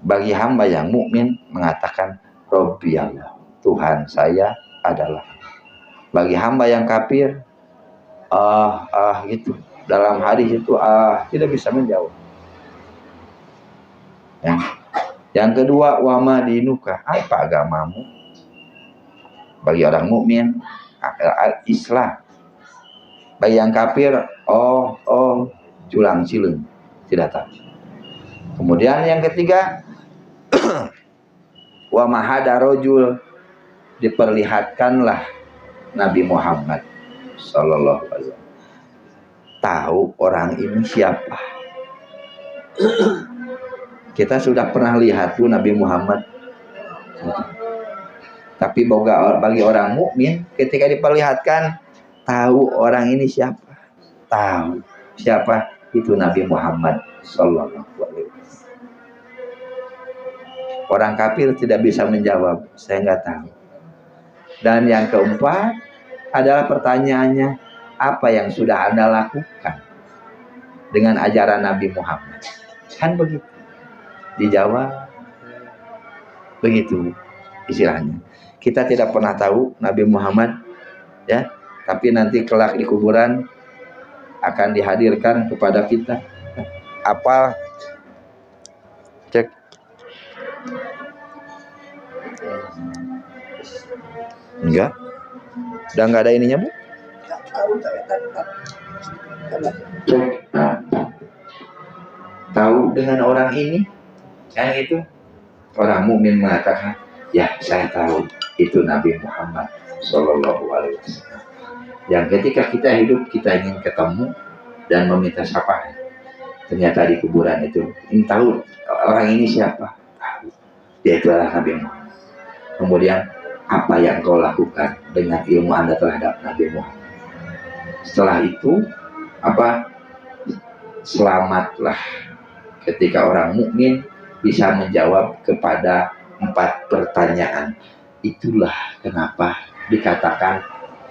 Bagi hamba yang mukmin mengatakan Robbi Allah, Tuhan saya adalah. Bagi hamba yang kafir, gitu. Dalam hadis itu tidak bisa menjawab. Yang kedua, wama dinuka, apa agamamu? Bagi orang mukmin, Islam. Bagi yang kafir, culang cileng, tidak tahu. Kemudian yang ketiga, wa mahada rojul, diperlihatkanlah Nabi Muhammad sallallahu alaihi wasallam. Tahu orang ini siapa? Kita sudah pernah lihat tuh Nabi Muhammad. Tapi bagi orang mukmin ketika diperlihatkan, tahu orang ini siapa? Tahu siapa itu Nabi Muhammad sallallahu alaihi wasallam. Orang kafir tidak bisa menjawab, saya nggak tahu. Dan yang keempat adalah pertanyaannya, apa yang sudah Anda lakukan dengan ajaran Nabi Muhammad? Kan begitu. Dijawab begitu istilahnya. Kita tidak pernah tahu Nabi Muhammad, ya, tapi nanti kelak di kuburan akan dihadirkan kepada kita. Apa? Cek. Enggak? Udah nggak ada ininya, Bu? Nah, tahu dengan orang ini, yang itu orang mukmin mengatakan, ya saya tahu itu Nabi Muhammad Sallallahu Alaihi Wasallam. Yang ketika kita hidup kita ingin ketemu dan meminta syafaat. Ternyata di kuburan itu, ingin tahu orang ini siapa? Tahu. Dia itu adalah Nabi Muhammad. Kemudian apa yang kau lakukan dengan ilmu Anda terhadap Nabi Muhammad? Setelah itu selamatlah ketika orang mukmin bisa menjawab kepada 4 pertanyaan. Itulah kenapa dikatakan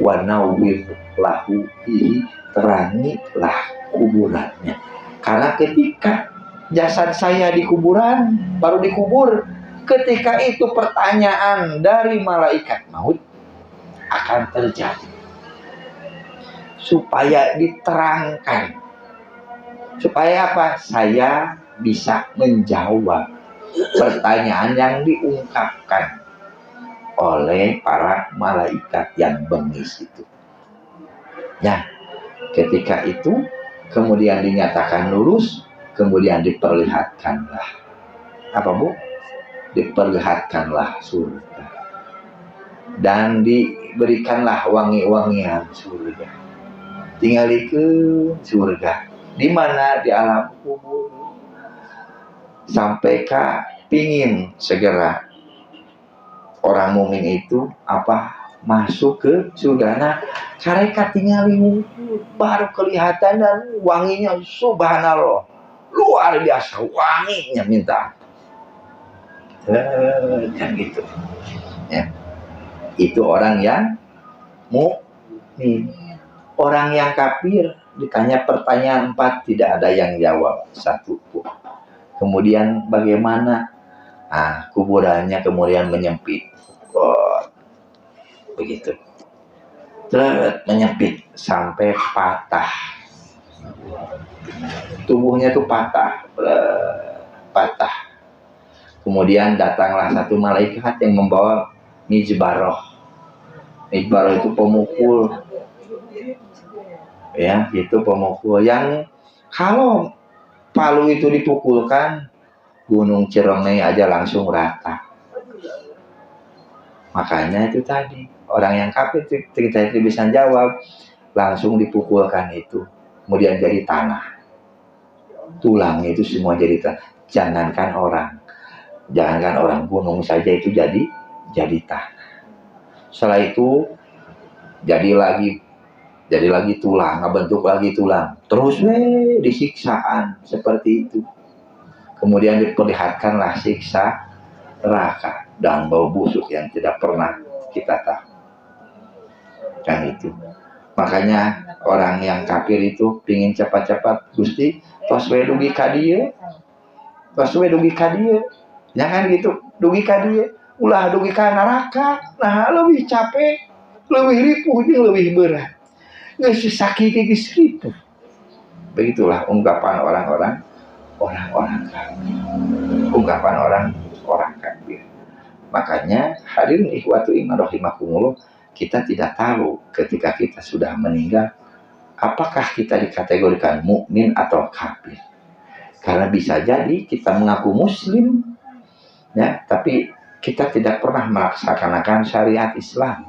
wanawwir lahu bihi, terangilah kuburannya. Karena ketika jasad saya di kuburan, baru dikubur, ketika itu pertanyaan dari malaikat maut akan terjadi. Supaya diterangkan. Supaya apa? Saya bisa menjawab pertanyaan yang diungkapkan oleh para malaikat yang bengis itu. Ya, ketika itu kemudian dinyatakan lulus, kemudian diperlihatkanlah. Apa, Bu? Diperlihatkanlah surga. Dan diberikanlah wangi-wangian surga. Tinggal ke surga. Di mana? Di alam kubur. Sampai pingin segera orang mukmin itu masuk ke surga. Nah, mereka tinggal baru kelihatan dan wanginya subhanallah luar biasa, wanginya minta. Kan gitu. Ya. Itu orang yang mukmin. Orang yang kafir ditanya pertanyaan 4 tidak ada yang jawab satu pun. Kemudian bagaimana? Kuburannya kemudian menyempit. Begitu. Terus menyempit sampai patah. Tubuhnya itu patah. Kemudian datanglah satu malaikat yang membawa mizbaroh. Mizbaroh itu pemukul. Ya, itu pemukul yang kalau palu itu dipukulkan, Gunung Ciremai aja langsung rata. Makanya itu tadi, orang yang kafir kita itu bisa jawab, langsung dipukulkan itu, kemudian jadi tanah. Tulangnya itu semua jadi tanah. Jangankan orang gunung saja itu jadi jadi tanah. Setelah itu jadi lagi tulang, ngebentuk lagi tulang. Terus disiksaan seperti itu. Kemudian diperlihatkanlah siksa neraka dan bau busuk yang tidak pernah kita tahu. Kan itu. Makanya orang yang kafir itu pingin cepat-cepat Gusti tos we dugi ka dieu. Tos we dugi ka dieu. Jangan gitu, dugi ka dieu. Ulah dugi ka neraka. Nah, lebih capek, lebih ripuh jeung lebih berat. Geus sakiti geus ripuh. Begitulah ungkapan orang-orang kafir. Ungkapan orang kafir. Makanya hadirin ikhwatu iman rahimakumullah, kita tidak tahu ketika kita sudah meninggal apakah kita dikategorikan mukmin atau kafir. Karena bisa jadi kita mengaku muslim ya, tapi kita tidak pernah melaksanakan syariat Islam.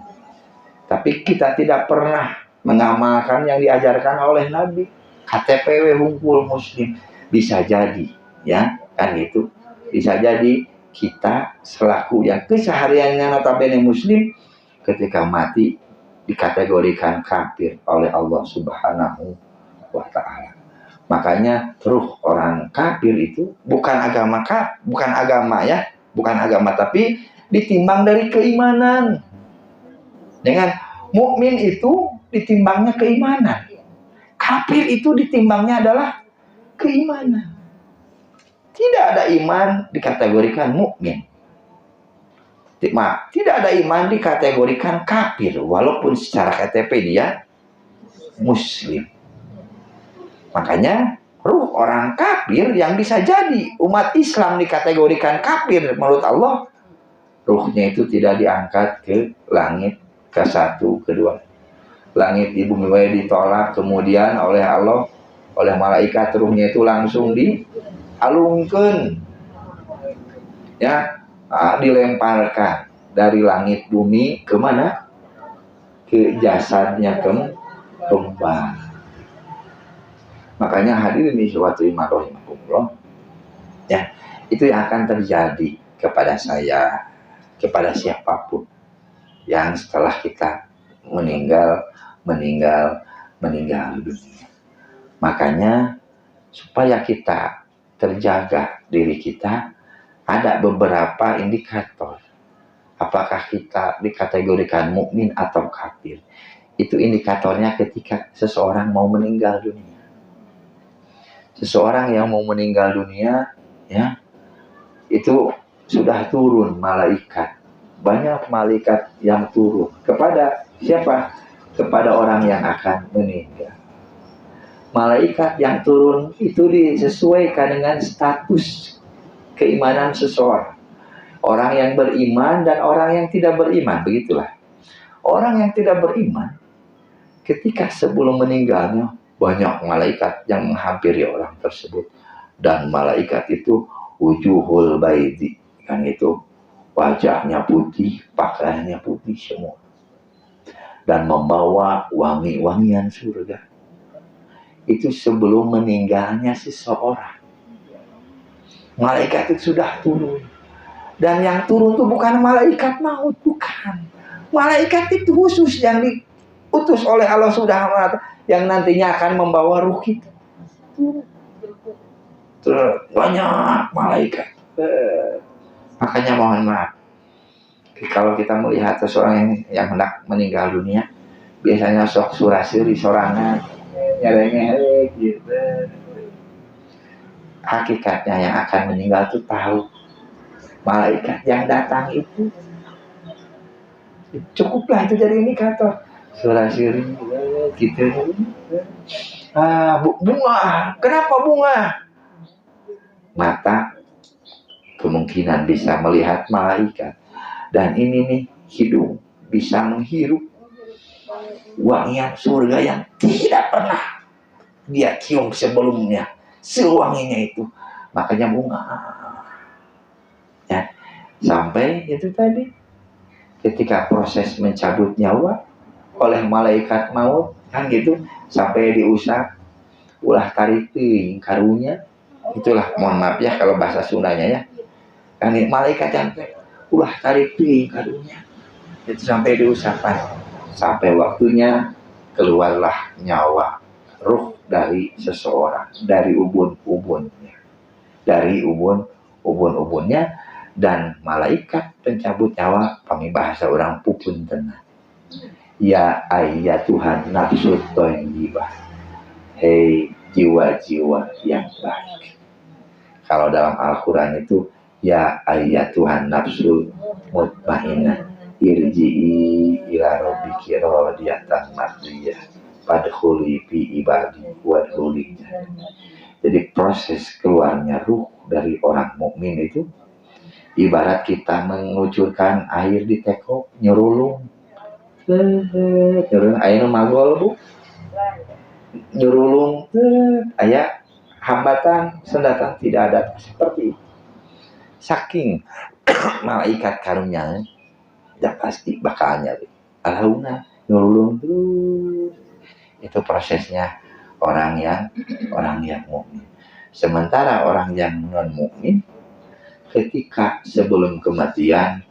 Tapi kita tidak pernah mengamalkan yang diajarkan oleh Nabi. KTP hungkul muslim. Bisa jadi ya, kan gitu. Bisa jadi kita selaku yang kesehariannya notabene muslim, ketika mati dikategorikan kafir oleh Allah Subhanahu wa Ta'ala. Makanya ruh orang kafir itu bukan agama tapi ditimbang dari keimanan. Dengan mukmin itu ditimbangnya keimanan. Kafir itu ditimbangnya adalah keimanan. Tidak ada iman dikategorikan mukmin. Tidak ada iman dikategorikan kafir walaupun secara KTP dia muslim. Makanya ruh orang kafir yang bisa jadi umat Islam dikategorikan kafir menurut Allah, ruhnya itu tidak diangkat ke langit ke satu, kedua. Langit di bumi ditolak, kemudian oleh Allah, oleh malaikat ruhnya itu langsung dialungkan. Ya, dilemparkan dari langit bumi ke mana? Ke jasadnya kembang. Makanya hadirin di suatu iman rahimahumullah, ya, itu yang akan terjadi kepada saya, kepada siapapun yang setelah kita meninggal dunia. Makanya supaya kita terjaga diri kita, ada beberapa indikator. Apakah kita dikategorikan mukmin atau kafir? Itu indikatornya ketika seseorang mau meninggal dunia. Seseorang yang mau meninggal dunia, ya, itu sudah turun malaikat. Banyak malaikat yang turun. Kepada siapa? Kepada orang yang akan meninggal. Malaikat yang turun itu disesuaikan dengan status keimanan seseorang. Orang yang beriman dan orang yang tidak beriman, begitulah. Orang yang tidak beriman, ketika sebelum meninggalnya, banyak malaikat yang menghampiri orang tersebut. Dan malaikat itu wujuhul baidi, kan itu wajahnya putih, pakaiannya putih semua. Dan membawa wangi-wangian surga. Itu sebelum meninggalnya seseorang. Malaikat itu sudah turun. Dan yang turun itu bukan malaikat maut, bukan. Malaikat itu khusus yang diutus oleh Allah Subhanahu wa Ta'ala, yang nantinya akan membawa ruh kita. Banyak malaikat. Makanya mohon maaf, kalau kita melihat seseorang yang hendak meninggal dunia, biasanya sok surasiri sorangan, nyereng-nyereng gitu. Hakikatnya yang akan meninggal itu tahu. Malaikat yang datang itu cukuplah itu jadi indikator. Surasiri gitu. Bunga. Kenapa bunga? Mata kemungkinan bisa melihat malaikat. Dan ini nih, hidung bisa menghirup wangian surga yang tidak pernah dia cium sebelumnya. Sewanginya itu. Makanya bunga. Ya, sampai itu tadi. Ketika proses mencabut nyawa oleh malaikat maut, kan gitu, sampai diusap, ulah tarik teuing karunya. Itulah, mohon maaf ya kalau bahasa Sundanya ya. Kan malaikat yang ulah tarik piring karunya. Itu sampai diusapan. Sampai waktunya keluarlah nyawa, ruh dari seseorang, dari ubun-ubunnya. Dari ubun-ubunnya, dan malaikat pencabut nyawa, pamibahasa orang pupun tenang. Ya ayat Tuhan nafsu thayyibah. Hei jiwa-jiwa yang baik. Kalau dalam Al-Quran itu ya ayat Tuhan nafsu mutmainnah irji'i ila rabbiki radiyatan mardiyah fadkhuli fi ibadi wadkhuli. Jadi proses keluarnya ruh dari orang mukmin itu ibarat kita mengucurkan air di teko nyerulung. Air magol bu nyerulung, aya hambatan sendatang tidak ada, seperti itu. Saking malaikat karunya ya pasti bakalnya alauna nyerulung terus. Itu prosesnya orang yang mukmin. Sementara orang yang non mukmin ketika sebelum kematian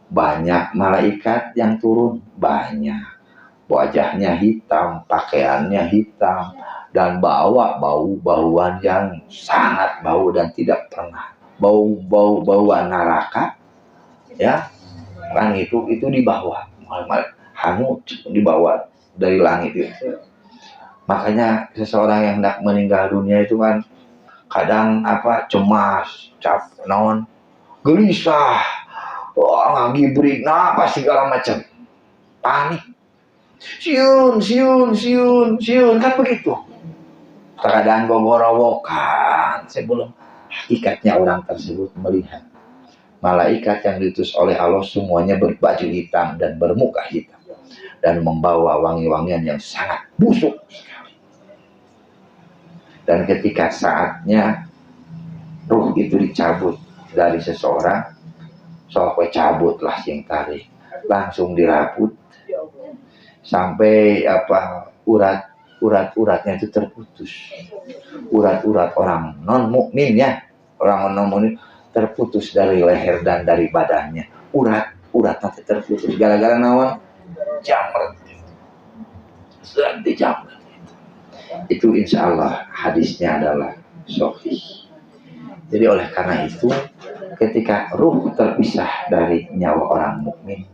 banyak malaikat yang turun, banyak, wajahnya hitam, pakaiannya hitam, dan bawa bau-bauan yang sangat bau dan tidak pernah bauan neraka, ya kan itu dibawa hangut, dibawa dari langit itu. Makanya seseorang yang hendak meninggal dunia itu kan kadang cemas, gelisah, ngagibrik, apa segala macam, panik, siun kan begitu. Terkadang gogorowokan sebelum hakikatnya orang tersebut melihat malaikat yang diutus oleh Allah semuanya berbaju hitam dan bermuka hitam dan membawa wangi-wangian yang sangat busuk sekali. Dan ketika saatnya ruh itu dicabut dari seseorang, sok cabutlah sing tarik, langsung dirabut sampai urat-uratnya itu terputus. Urat-urat orang non mukminnya, orang non mukmin terputus dari leher dan dari badannya. Uratnya terputus gara-gara naon? Jamret. Dijamret. Itu insya Allah hadisnya adalah sahih. Jadi oleh karena itu ketika ruh terpisah dari nyawa orang mukmin,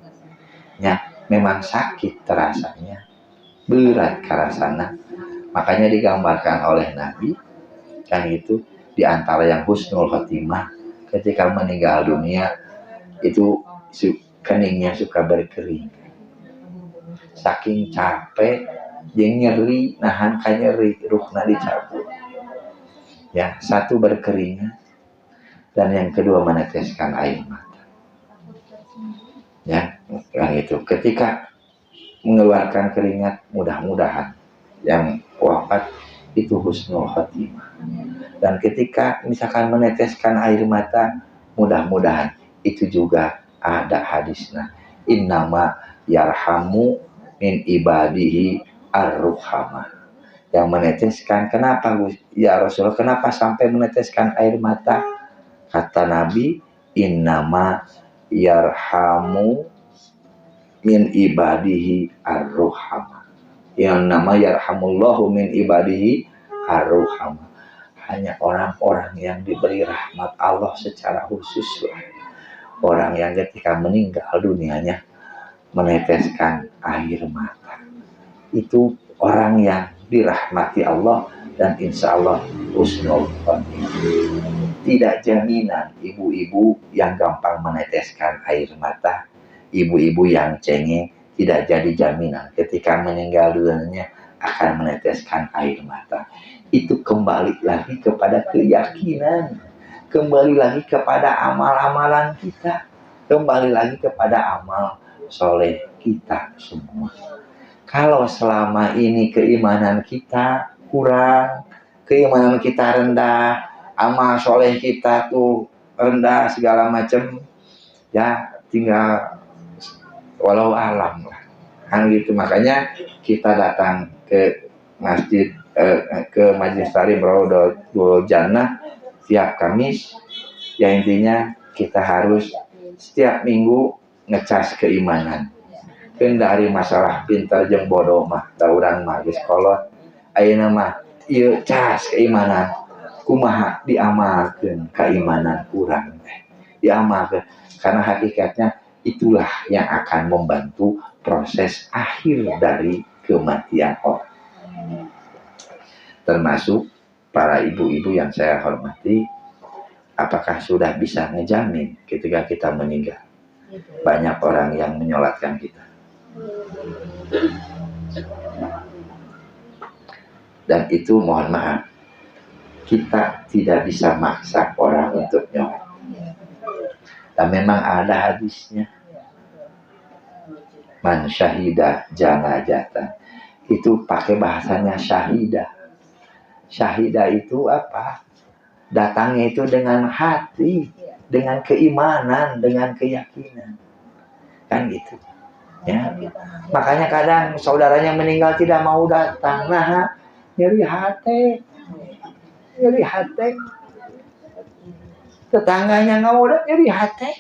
ya memang sakit terasanya, berat karasana. Makanya digambarkan oleh Nabi kan itu di antara yang husnul khotimah ketika meninggal dunia itu keningnya suka berkering, saking capek yang nyeri, nahan ka nyeri, ruhna dicabut. Ya, satu berkeringat dan yang kedua meneteskan air mata. Ya, yang itu ketika mengeluarkan keringat, mudah-mudahan yang wafat itu husnul khotimah. Dan ketika misalkan meneteskan air mata, mudah-mudahan itu juga ada hadisnya. Innama yarhamu min ibadihi ar-ruhama. Yang meneteskan, kenapa ya Rasulullah, kenapa sampai meneteskan air mata? Kata Nabi, innama yarhamu min ibadihi ar-ruhama. Yang nama yarhamullahu min ibadihi ar-ruhama. Hanya orang-orang yang diberi rahmat Allah secara khusus lah. Orang yang ketika meninggal dunianya meneteskan air mata. Itu orang yang dirahmati Allah dan insya Allah husnul khotimah. Tidak jaminan ibu-ibu yang gampang meneteskan air mata, ibu-ibu yang cengeng, tidak jadi jaminan ketika meninggal dunia akan meneteskan air mata. Itu kembali lagi kepada keyakinan, kembali lagi kepada amal-amalan kita, kembali lagi kepada amal soleh kita semua. Kalau selama ini keimanan kita kurang, keimanan kita rendah, amal soleh kita tuh rendah segala macam, ya tinggal walau alam lah, kan gitu. Makanya kita datang ke masjid, ke Majelis Ta'lim Raudhatul Jannah tiap Kamis, ya intinya kita harus setiap minggu ngecas keimanan. Kan dari masalah pintar jeung bodoh mah da urang mah geus kolot. Ayeuna mah ieu cas keimanan kumaha diamalkeun keimanan urang teh. Diamalkeun karena hakikatnya itulah yang akan membantu proses akhir dari kematian orang. Termasuk para ibu-ibu yang saya hormati, apakah sudah bisa ngejamin ketika kita meninggal banyak orang yang menyolatkan kita? Dan itu mohon maaf, kita tidak bisa maksa orang untuk nyolat. Dan memang ada hadisnya, man syahidah janazatan, itu pakai bahasanya syahidah. Syahidah itu apa? Datangnya itu dengan hati, dengan keimanan, dengan keyakinan, kan gitu ya. Makanya kadang saudaranya meninggal tidak mau datang, nah nyeri hati, tetangganya nggak mau datang, nyeri hati.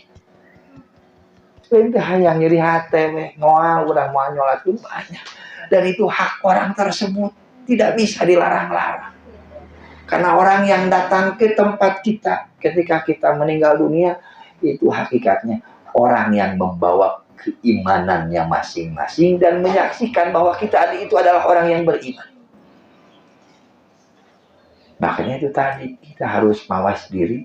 Itu yang nyeri hati, ngoal udah mau nyolatkan banyak, dan itu hak orang tersebut, tidak bisa dilarang-larang. Karena orang yang datang ke tempat kita ketika kita meninggal dunia itu hakikatnya orang yang membawa keimanannya masing-masing dan menyaksikan bahwa kita itu adalah orang yang beriman. Makanya itu tadi kita harus mawas diri.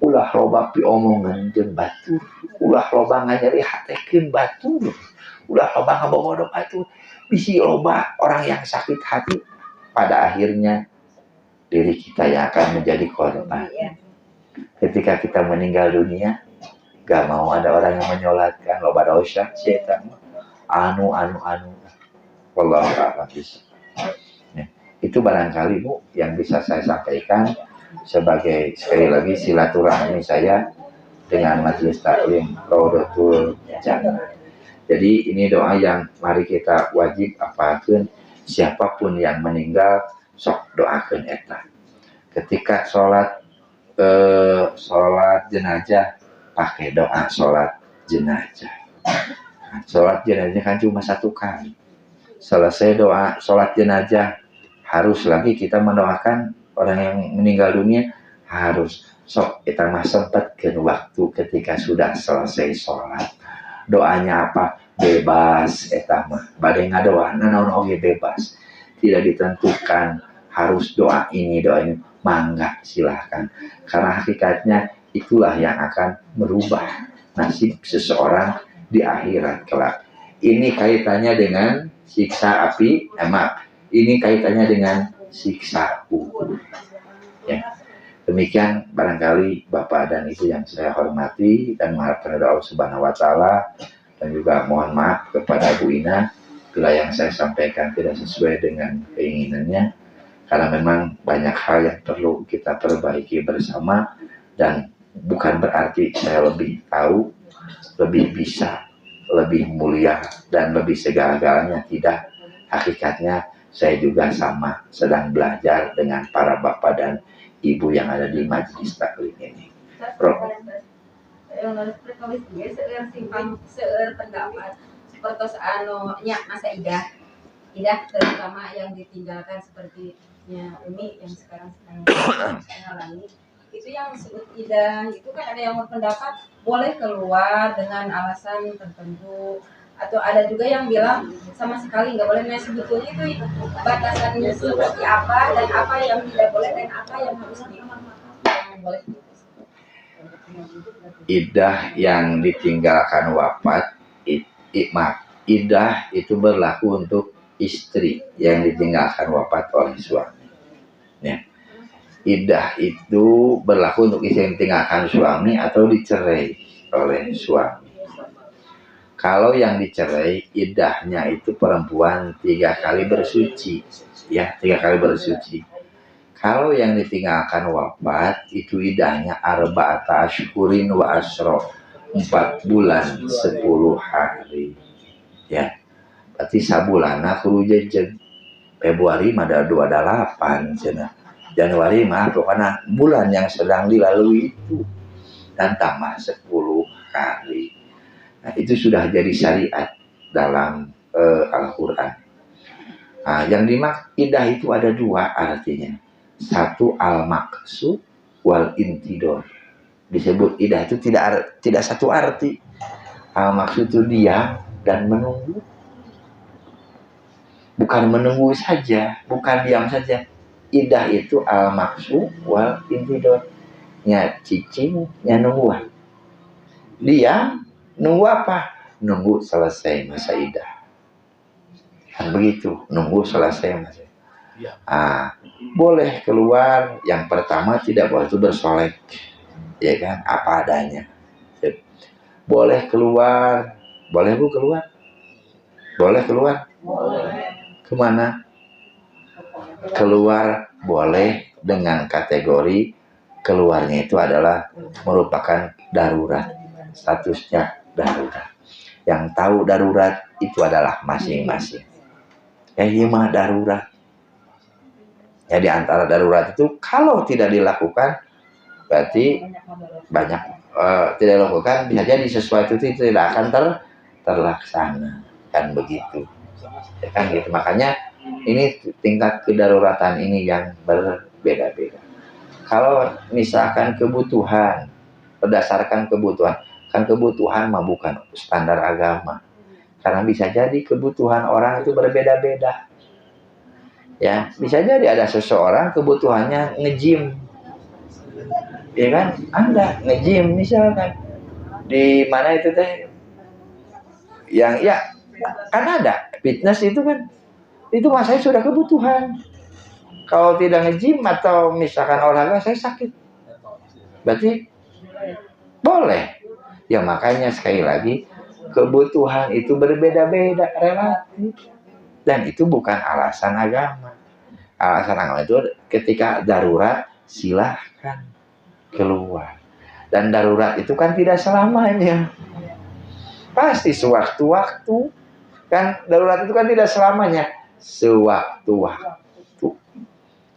Ulah loba pi omongan jeung batur, ulah loba nganyeri hatekeun batur, ulah loba ngabobodo batur. Bisi loba orang yang sakit hati, pada akhirnya diri kita yang akan menjadi korban. Ketika kita meninggal dunia, gak mau ada orang yang menyolatkan, loba dosa, setan. Anu. Wallahu a'lam bishawab. Itu barangkali Bu yang bisa saya sampaikan sebagai sekali lagi silaturahmi saya dengan Majelis Taklim Raudatul Jannah. Jadi ini doa yang mari kita wajib apakeun, siapapun yang meninggal sok doakeun eta. Ketika sholat jenazah pakai doa sholat jenazah. Sholat jenazah kan cuma satu kali. Selesai doa sholat jenazah, harus lagi kita mendoakan orang yang meninggal dunia, harus sok kita mah sempatkeun waktu ketika sudah selesai sholat. Doanya apa? Bebas eta mah. Bade ngadoa naon oge bebas. Tidak ditentukan harus doa ini, mangga silahkan. Karena hakikatnya itulah yang akan merubah nasib seseorang di akhirat kelak. Ini kaitannya dengan siksa api, ini kaitannya dengan siksa kubur. Ya. Demikian barangkali Bapak dan Ibu yang saya hormati dan mengharapkan Allah Subhanahu wa taala, dan juga mohon maaf kepada Bu Ina bila yang saya sampaikan tidak sesuai dengan keinginannya. Karena memang banyak hal yang perlu kita perbaiki bersama, dan bukan berarti saya lebih tahu, lebih bisa, lebih mulia, dan lebih segala-galanya. Tidak. Hakikatnya saya juga sama, sedang belajar dengan para bapak dan ibu yang ada di majelis taklim ini. Seueur pendapat seperti anu nya masa idah terutama yang ditinggalkan seperti Umi yang sekarang alami itu yang disebut idah itu kan ada yang berpendapat boleh keluar dengan alasan tertentu, atau ada juga yang bilang sama sekali nggak boleh. Nah sebetulnya itu batasannya seperti apa dan apa yang tidak boleh dan apa yang harus boleh. Idah yang ditinggalkan wafat, idah itu berlaku untuk istri yang ditinggalkan wafat oleh suami. Ya. Idah itu berlaku untuk istri yang ditinggalkan suami atau dicerai oleh suami. Kalau yang dicerai, idahnya itu perempuan 3 kali bersuci, ya 3 kali bersuci. Kalau yang ditinggalkan wafat, itu idahnya arba'ata asyhurin wa asyra, 4 bulan 10 hari. Ya. Berarti sabulana kudu jejen. Februari mah ada 28 cenah. Januari mah pokoknya bulan yang sedang dilalui itu. Dan tambah 10 kali. Nah, itu sudah jadi syariat dalam Al-Quran. Nah, yang idah itu ada dua artinya. Satu al-maqsud wal intidor. Disebut idah itu tidak satu arti. Al-maqsud itu diam dan menunggu. Bukan menunggu saja, bukan diam saja. Idah itu al-maqsud wal intidor. Nya cicing, nya nungguan. Diam, nunggu apa? Nunggu selesai masa idah. Kan begitu, nunggu selesai masa. Boleh keluar, yang pertama tidak boleh itu bersolek, ya kan, apa adanya. Boleh keluar, boleh Bu keluar? Boleh keluar? Boleh. Kemana? Keluar boleh dengan kategori keluarnya itu adalah merupakan darurat, statusnya darurat. Yang tahu darurat itu adalah masing-masing. Mah darurat. Ya, di antara darurat itu kalau tidak dilakukan berarti banyak tidak dilakukan, bisa jadi sesuatu itu tidak akan terlaksana, kan begitu. Ya kan gitu. Makanya ini tingkat kedaruratan ini yang berbeda-beda. Kalau misalkan kebutuhan, berdasarkan kebutuhan, kan kebutuhan mah bukan standar agama. Karena bisa jadi kebutuhan orang itu berbeda-beda. Ya, bisa jadi ada seseorang kebutuhannya nge-gym. Ya kan? Anda nge-gym misalkan. Di mana itu teh? Yang ya kan ada fitness itu kan. Itu mah saya sudah kebutuhan. Kalau tidak nge-gym atau misalkan olahraga saya sakit. Berarti boleh. Ya makanya sekali lagi kebutuhan itu berbeda-beda, relatif. Dan itu bukan alasan agama. Alasan agama itu ketika darurat silahkan keluar. Dan darurat itu kan tidak selamanya. Pasti sewaktu-waktu. Kan darurat itu kan tidak selamanya. Sewaktu-waktu.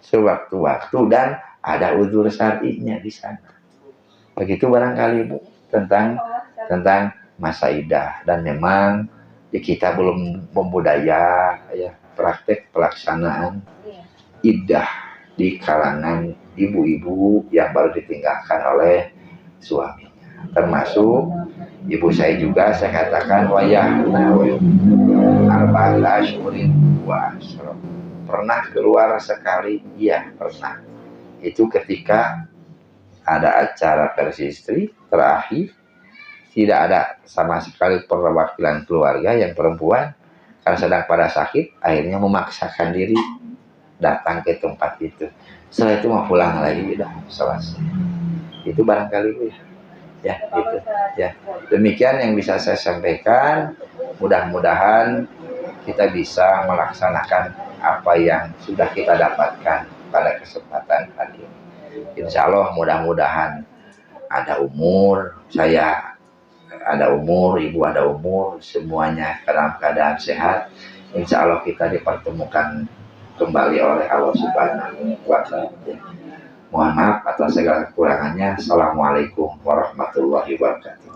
Sewaktu-waktu dan ada uzur syar'inya di sana. Begitu barangkali Bu tentang masa idah. Dan memang kita belum membudaya ya praktek pelaksanaan idah di kalangan ibu-ibu yang baru ditinggalkan oleh suaminya. Termasuk ibu saya juga, saya katakan wayahna arba'at asyhurin wa asyra. Pernah keluar sekali? Iya, pernah. Itu ketika ada acara persistri terakhir, tidak ada sama sekali perwakilan keluarga yang perempuan karena sedang pada sakit, akhirnya memaksakan diri datang ke tempat itu. Setelah itu mau pulang lagi, udah selesai. Itu barangkali ya gitu ya. Demikian yang bisa saya sampaikan. Mudah-mudahan kita bisa melaksanakan apa yang sudah kita dapatkan pada kesempatan hari ini. Insya Allah mudah-mudahan ada umur, saya ada umur, ibu ada umur, semuanya dalam keadaan sehat. Insya Allah kita dipertemukan kembali oleh Allah Subhanahu wa Ta'ala. Mohon maaf atas segala kekurangannya. Assalamualaikum warahmatullahi wabarakatuh.